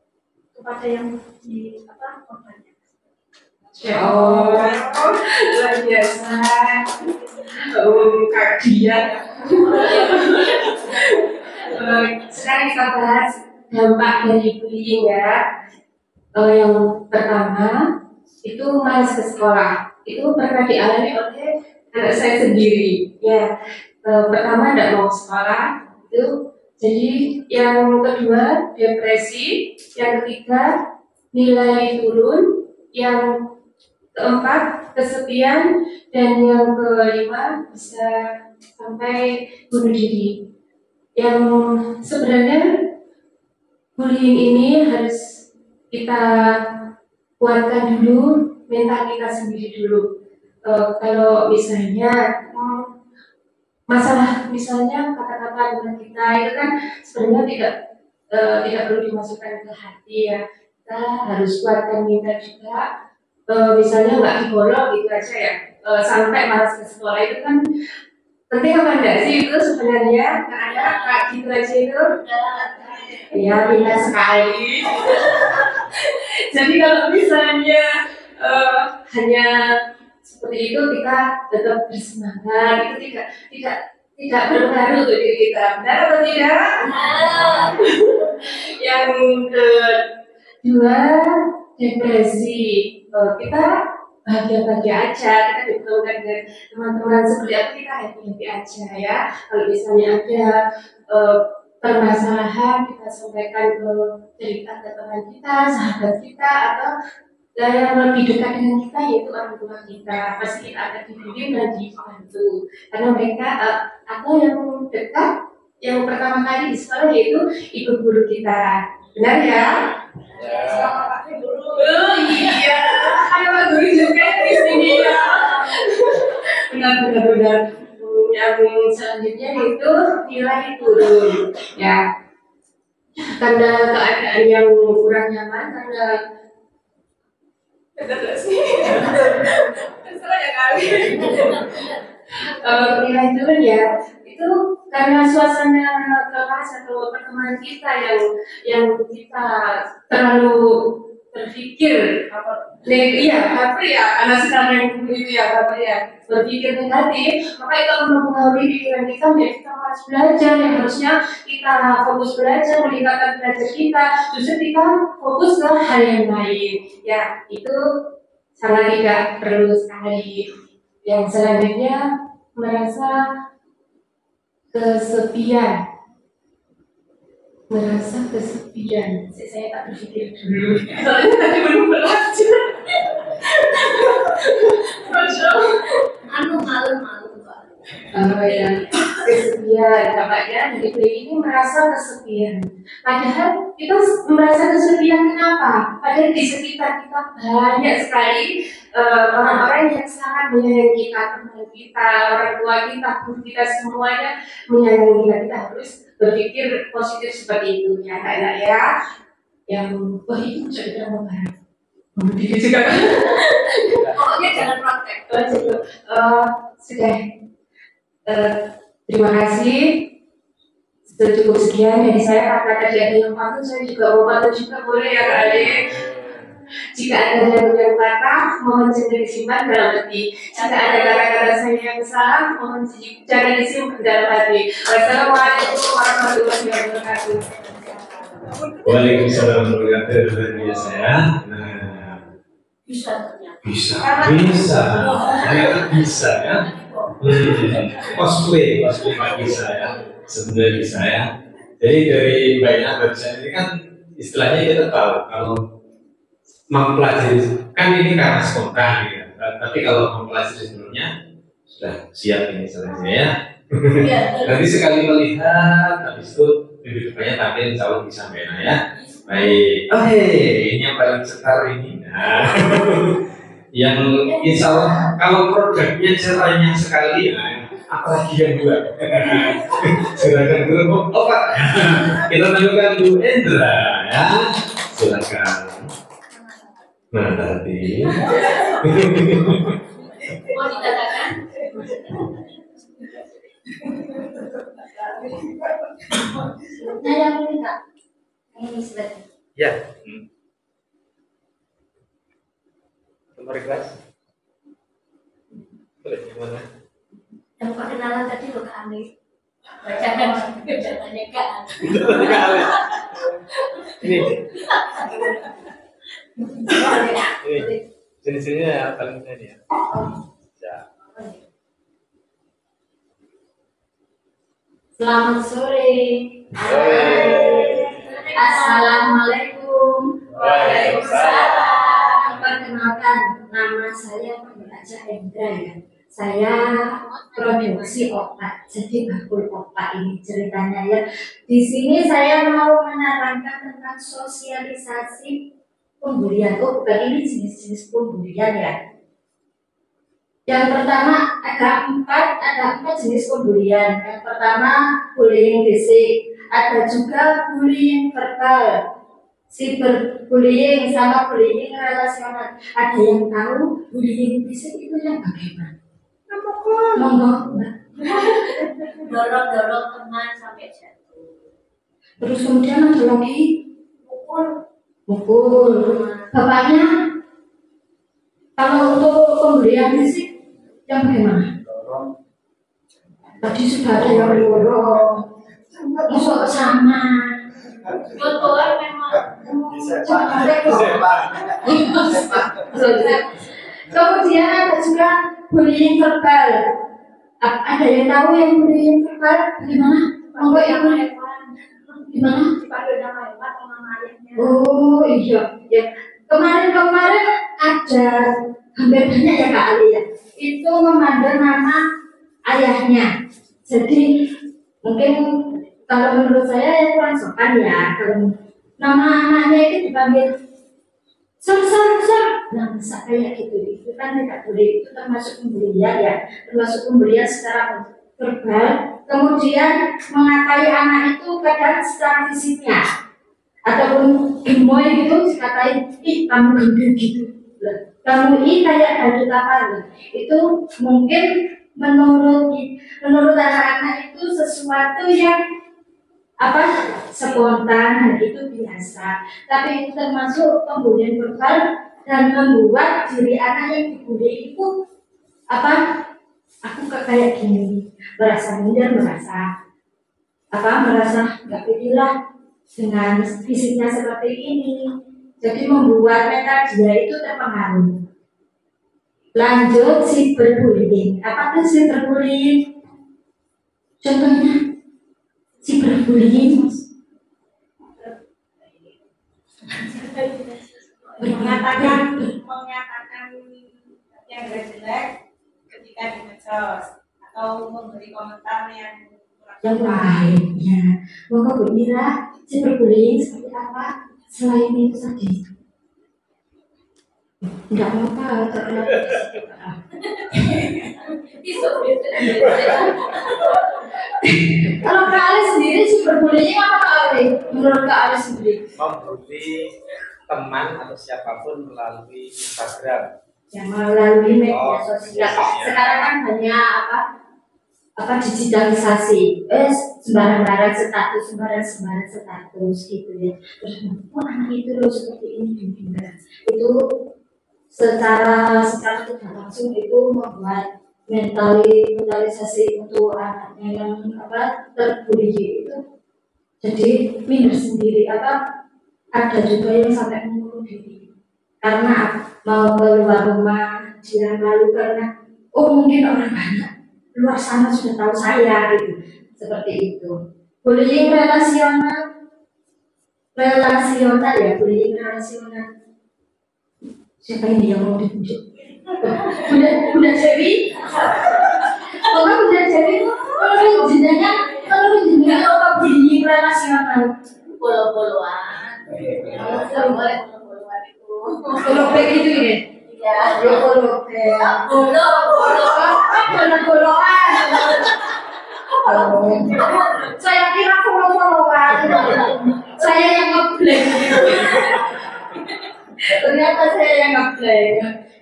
kepada yang di korbannya. Oh, luar biasa. Kajian. Sekarang kita bahas dampak dari bullying ya. Yang pertama itu malas ke sekolah. Itu pernah dialami oleh anak saya sendiri. Ya, pertama tidak mau sekolah. Itu jadi yang kedua depresi. Yang ketiga nilai turun. Yang keempat kesepian, dan yang kelima bisa sampai bunuh diri. Yang sebenarnya bullying ini harus kita kuatkan dulu mental kita sendiri dulu. Kalau misalnya masalah misalnya kata-kata dengan kita itu kan sebenarnya tidak perlu dimasukkan ke hati ya. Kita harus kuatkan mental juga. Misalnya nggak dibolong gitu aja ya, sampai malas ke sekolah itu kan penting apa enggak sih itu sebenarnya? Nggak ada kayak gitu aja itu ya, pintar sekali. Jadi kalau misalnya hanya seperti itu kita tetap bersemangat, itu tidak berpengaruh untuk diri kita, benar atau tidak? Yang kedua depresi. Kita bahagia-bahagia aja, kita ditemukan dengan teman-teman seperti apa, kita happy-happy aja ya. Kalau misalnya ada permasalahan, kita sampaikan ke cerita ke teman kita, sahabat kita, atau yang lebih dekat dengan kita yaitu orang tua kita. Pasti kita akan dibimbing dan dibantu, karena mereka atau yang dekat yang pertama kali di sekolah yaitu ibu guru kita. Benar ya? Sama Pak Guru. Oh iya, ada Pak Guru juga di sini ya. Benar. Yang selanjutnya itu nilai turun ya, karena keadaan yang kurang nyaman, karena nilai turun ya, itu karena suasana kelas atau pertemanan kita yang kita terlalu berpikir baper ya, karena sedang yang itu ya baper ya, berpikir negatif, maka itu akan mempengaruhi pikiran kita. Jadi kita harus belajar, yang harusnya kita fokus belajar, meningkatkan belajar kita, justru kita fokus ke hal yang lain. Ya, itu sangat tidak perlu sekali. Yang selanjutnya merasa kesepian. Saya tak berpikir dulu. Soalnya tadi belum belajar. Malu Ya, kesepian, tampaknya dari beli ini merasa kesepian. Padahal kita merasa kesepian kenapa? Padahal di sekitar kita banyak sekali orang-orang yang sangat menyayangi kita, teman kita, orang tua kita, guru kita, semuanya menyayangi kita. Kita harus berpikir positif seperti itu ya, anak-anak ya. Yang itu bisa kita membahas. Pokoknya jangan praktek. Sudah. Terima kasih. Sudah cukup sekian dari saya. Karena tadi ada yang pantun, saya juga mau pantun juga, boleh ya Kak Adik? Jika ada yang patah, mohon jangan disimpan dalam hati. Jika ada kata-kata saya yang salah, mohon jangan disimpan dalam hati. Wassalamualaikum warahmatullahi wabarakatuh. Waalaikumsalam warahmatullahi wabarakatuh. Saya. Bisa ternyata. Ternyata bisa ya. Cosplay nggak bisa ya. Sebenarnya bisa ya. Jadi dari banyak barusan ini kan istilahnya kita tahu kalau mempelajari kan ini karena spontan ya. Tapi kalau mempelajari sebelumnya sudah siap ini selesai ya. Nanti sekali melihat, habis itu lebih banyak tampil insya Allah bisa main ya. Baik, ini yang paling setar ini. Nah, yang insya Allah kalau produknya caranya sekali, apalagi yang dua. Silakan dulu, Pak. Kita tunjukkan Bu Endra ya. Silakan. Tadi. Mau dikatakan? Nah, yang ini Kak. Ini slide. Ya. Nomor kelas. Boleh gimana? Yang perkenalan tadi loh Kak Amir. Bacakan jawabannya Kak Amir. Ini jenis-jenisnya yang paling ini ya. Ya. Selamat sore. Assalamualaikum. Waalaikumsalam. Perkenalkan, nama saya Baca Endra ya. Saya produksi opak, jadi bakul opak ini ceritanya ya. Di sini saya mau menerangkan tentang sosialisasi pemberian. Oh, bukan ini jenis-jenis pemberian ya. Yang pertama ada empat jenis pemberian. Yang pertama bullying fisik, ada juga bullying verbal, cyberbullying sama bullying relasional. Ada yang tahu bullying fisik itu yang bagaimana? Monggo, Mbak. Dorong teman sampai jatuh. Terus kemudian ada lagi mukul. Bapaknya kalau untuk pemberian fisik yang bagaimana? Tadi sudah ada yang dorong, masuk sama. Betul memang. Kemudian ada juga bullying verbal. Ada yang tahu yang bullying verbal gimana? Monggo ibu. Gimana? Dipanggil nama hewan sama ayahnya. Oh iya, ya. Kemarin ada hampir banyak ya Kak Ali ya. Itu memanggil nama ayahnya. Jadi mungkin kalau menurut saya ya kurang sopan ya. Kalau nama anaknya itu dipanggil Sir. Nah, bisa kayak gitu. Itu kan tidak boleh. Itu termasuk pemberian ya. Termasuk pemberian secara verbal. Kemudian mengatai anak itu kadang secara fisiknya. Ataupun gemoy gitu, dikatain, ih kamu gendut gitu. Kamu ini kayak badut apa? Itu mungkin menurut anak-anak itu sesuatu yang apa spontan, itu biasa. Tapi itu termasuk pembulian verbal dan membuat diri anak yang dibully itu apa? Aku kayak gini, merasa minder, merasa nggak pede lah dengan fisiknya seperti ini. Jadi membuat mental dia itu terpengaruh. Lanjut cyberbullying. Apa itu cyberbullying? Contohnya cyberbullying mengatakan yang jelek ketika di medsos atau memberi komentar yang baik. Ya, maka Bu Ira, cyberbullying seperti apa? Selain itu tadi, nggak apa-apa terkena. Kalau Kak Ali sendiri cyberbullying apa Kak Ali? Menurut Kak Ali sendiri? Membuli teman atau siapapun melalui Instagram. Ya, melalui media sosial. Sekarang kan banyak apa digitalisasi, sembarang status gitu ya. Terus anak itu loh seperti ini. Itu secara tidak langsung itu membuat mentalisasi untuk anaknya yang terbully itu jadi minder sendiri. Ada juga yang sampai membunuh diri karena mau keluar rumah dia lalu karena mungkin orang banyak luar sana sudah tahu saya gitu, seperti itu. Bullying relasional ya, bullying relasional. Siapa ini yang mau ditunjuk? Bunda Dewi? Bunda Dewi kalau jenengan apa bullying relasional? Bolo-boloan. Boleh bolo-boloan itu. Kalau begitu ya? Iya. Bolo. Saya kira bolo-boloan. Saya yang ngeblank. Ternyata saya yang ngeblank.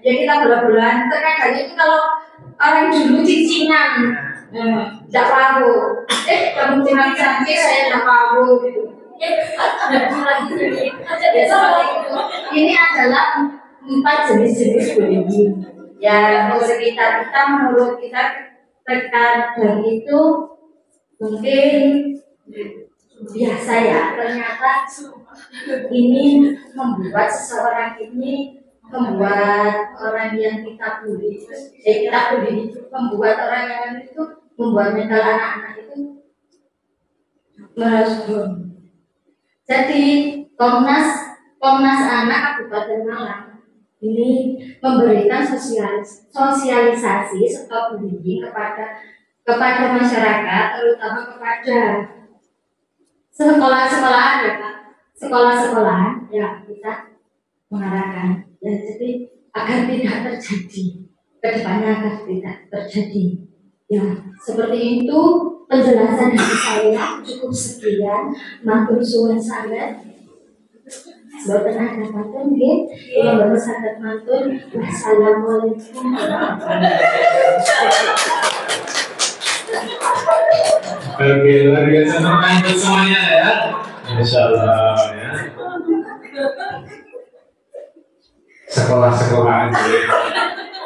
Ya kita bola-bolaan. Terkadang itu kalau orang dulu cicingan, tidak tahu. Kamu cuma cantik, saya tidak tahu gitu. Ini adalah 4 jenis bullying yang sekitar kita, menurut kita terkadang itu mungkin biasa ya, ternyata ini membuat seseorang ini membuat orang yang kita bully, membuat orang yang itu membuat mental anak-anak itu merespon. Jadi Komnas Anak Kabupaten Malang ini memberikan sosialisasi stop bullying kepada masyarakat, terutama kepada sekolah-sekolahan ya Pak, sekolah-sekolahan ya kita mengarahkan ya, jadi agar tidak terjadi kedepannya, agar tidak terjadi ya seperti itu. Penjelasan dari saya cukup sekian. Matur suwun sangat. Boten ada pantun nggih. Kula boten saged mantun. Wassalamualaikum. Oke, luar biasa mantap semuanya ya. Insyaallah ya. Sekolah-sekolahan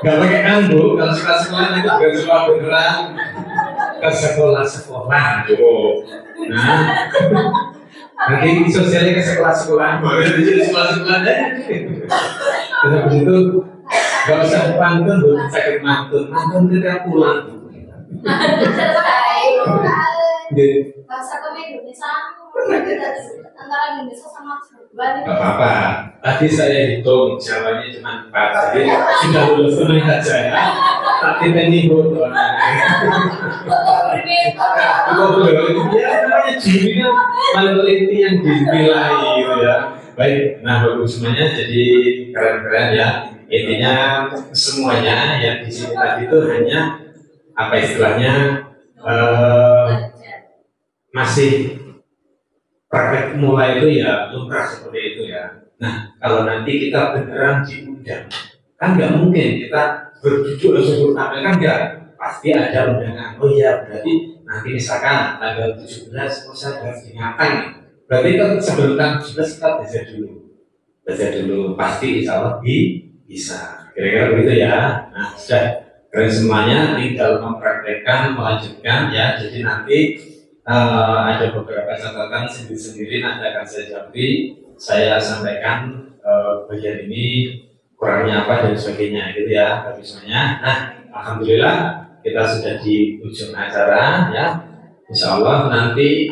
nggak pakai anggu, kalau sekolah-sekolahan itu bukan sekolah beneran, ke sekolah-sekolah tuh. Nah, nanti sosialnya ke sekolah-sekolahan, boleh jadi sekolah-sekolahan aja. Terus begitu nggak usah pantun, bukan sakit mantun kita pulang. Bahasa kami Indonesia antara Indonesia sama Jawa. Gak apa-apa. Tadi saya hitung Jawanya cuma 4, jadi sudah lulus teman saya. Tapi ini bodoh. Ya namanya jurinya meneliti yang dinilai gitu ya. Baik, nah bagus semuanya jadi keren-keren ya. Intinya semuanya yang di sini tadi itu hanya apa istilahnya masih praktek mulai itu ya lumrah seperti itu ya. Nah kalau nanti kita beneran diundang, kan nggak mungkin kita berduduk langsung tampil, kan nggak, pasti ada undangan. Oh ya berarti nanti misalkan tanggal 17 saya harus diingatkan nih. Berarti kan sebelum tanggal 17 kita belajar dulu pasti insya Allah bisa. Kira-kira begitu ya. Nah sudah keren semuanya, tinggal mempraktekkan, melanjutkan ya. Jadi nanti ada beberapa catatan sendiri-sendiri nanti akan saya jawab, saya sampaikan bagian ini kurangnya apa dan sebagainya gitu ya misalnya. Nah alhamdulillah kita sudah di ujung acara ya. Insya Allah nanti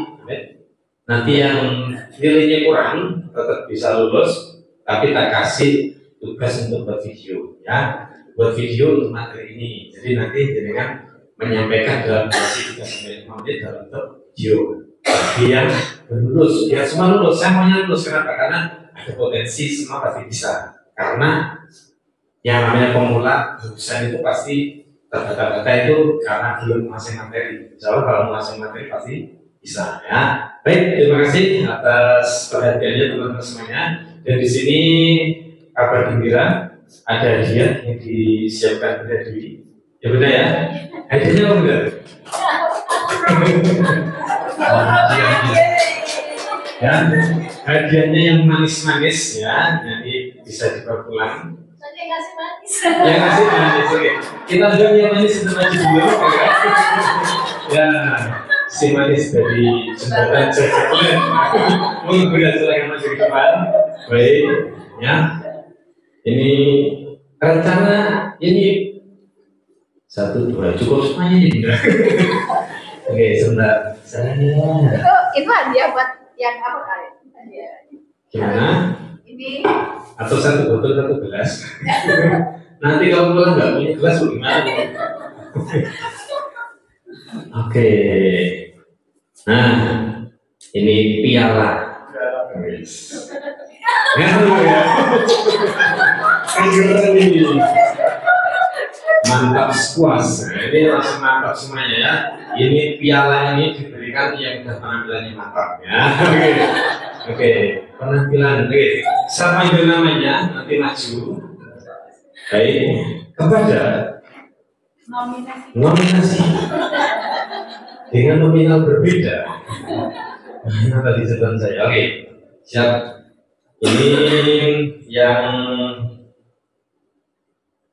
yang nilainya kurang tetap bisa lulus, tapi tak kasih tugas untuk buat video ya, buat video untuk materi ini. Jadi nanti dengan menyampaikan dalam durasi 3-5 menit dalam bentuk video. Bagi yang lulus, ya semua lulus. Saya maunya lulus kenapa? Karena ada potensi semua pasti bisa. Karena yang namanya pemula jurusan itu pasti data-data itu karena belum menguasai materi. Insya Allah kalau menguasai materi pasti bisa ya. Baik, terima kasih atas perhatiannya teman-teman semuanya. Dan di sini kabar gembira, ada hadiah yang disiapkan oleh Dewi. Ya benar ya? Hadiahnya apa benar? Ya, hadiahnya yang manis-manis ya, jadi bisa dibawa pulang. Saya ngasih manis. Yang ngasih manis, oke. Kita dulu yang manis untuk maju dulu, ya. Si manis dari jembatan Jakarta. Mungkin silakan maju ke depan. Baik, ya. Ini rencana ini 1, 2 cukup semuanya ini. Oke, sebentar. Itu hadiah buat yang apa kali? Hadiah. Gimana? Ini Atau 1 botol 1 gelas. Nanti kalau pulang nggak punya gelas bagaimana? Oke. Nah, ini piala. Ya. Keren ini. Mantap puas. Nah, ini langsung mantap semuanya ya. Ini piala ini diberikan yang sudah penampilannya mantap ya. Oke. Penampilan. Oke. Siapa yang namanya nanti maju. Baik. Kepada nominasi dengan nominal berbeda. Nah, tadi catatan saya. Oke. Siap. Ini yang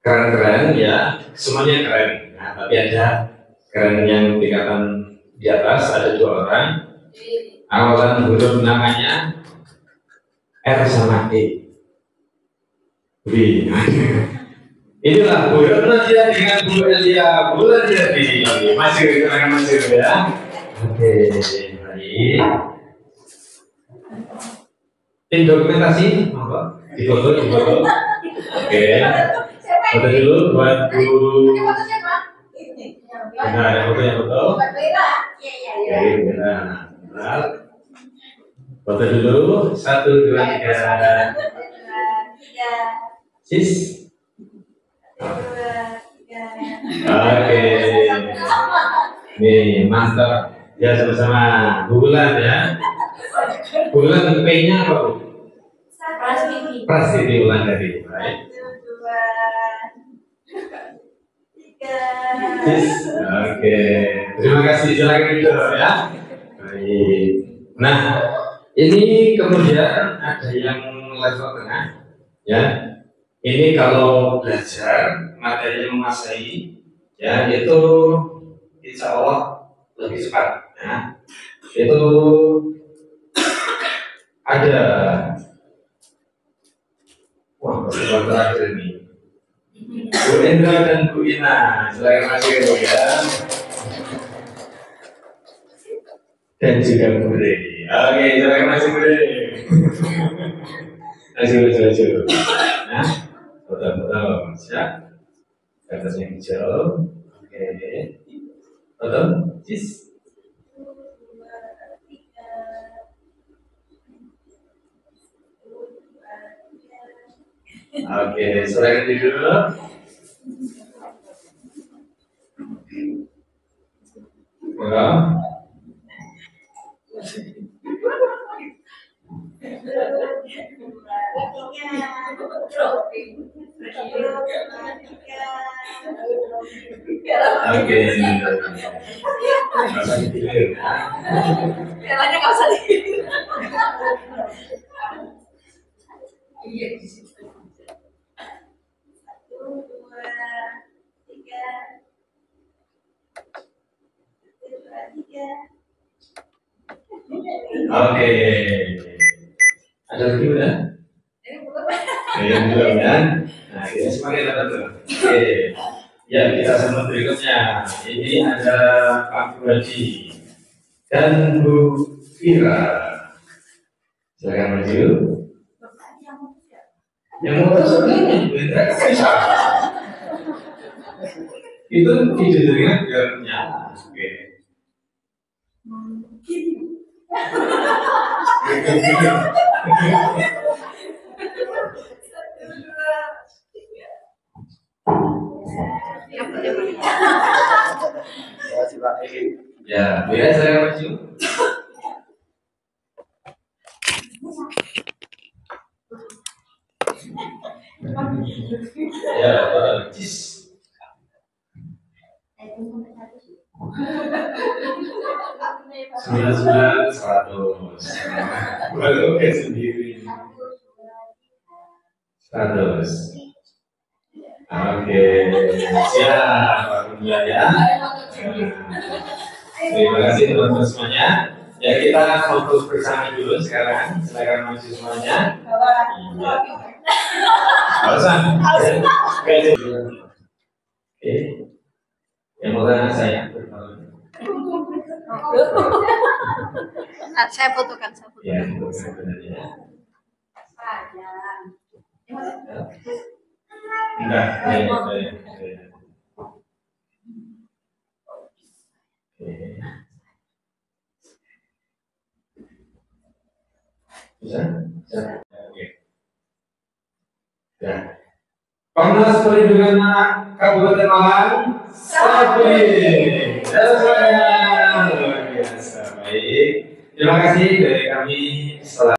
keren-keren ya, semuanya keren. Nah, tapi ada keren yang tingkatan di atas, ada 2 orang. Awalan huruf namanya R sama E. Inilah Bu Nadia dengan Bu Elia bulan jadi masih keterangan masih ya. Oke, baik. Tim dokumentasi, monggo difoto. Oke. Foto dulu buat Bu. Nah, ada foto yang foto. Oke, benar. Foto dulu. 1, 2, 3. Sis. Oke. Nih, mantap. Ya sama-sama. Bulan ya. Bulan P-nya apa Bu? Prastiti ulang dari baik. 1, 2, 3. Oke. Terima kasih, silakan itu ya. Baik. Nah, ini kemudian ada yang level tengah ya. Ini kalau belajar materi menguasai ya itu insya Allah lebih cepat ya. Itu ada pertemuan terakhir ini Bu Endra dan Bu Ina, silakan masuk ya. Dan juga Bu Re. Oke, silakan masuk Bu Re. Masuk. Nah, foto siap. Atas yang hijau. Oke. Foto, cis. Oke, silakan tidur dulu. Oke. Masa dipilih. Pialanya nggak usah di. Iya di situ. 1, 2, 3. 1, 2, 3. Oke. Ada lagi udah? Ini belum. Belum kan? Nah, kita semakin dapat tuh. Oke. Ya, kita sama berikutnya. Ini ada Pak Buradi dan Bu Fira. Silakan maju. Yang mau sebenarnya Bu Indra bisa. Itu tidurnya biar nyala. Oke. Ya, biar saya maju. Ya, bagus. Sembilan 100. Baru sendiri. 100. Oke, siap, alhamdulillah ya. Terima kasih teman-teman semuanya. Ya, kita fokus bersama dulu sekarang. Silakan maju semuanya. Alasan. Oke. Yang mau tanya saya. Nah, saya fotokan, saya fotokan. Ya, sebenarnya. Enggak, ya. Bisa? Bisa? Oke. Ya. Komnas Perlindungan Anak Kabupaten Malang, Sapri. Luar biasa. Baik. Terima kasih dari kami.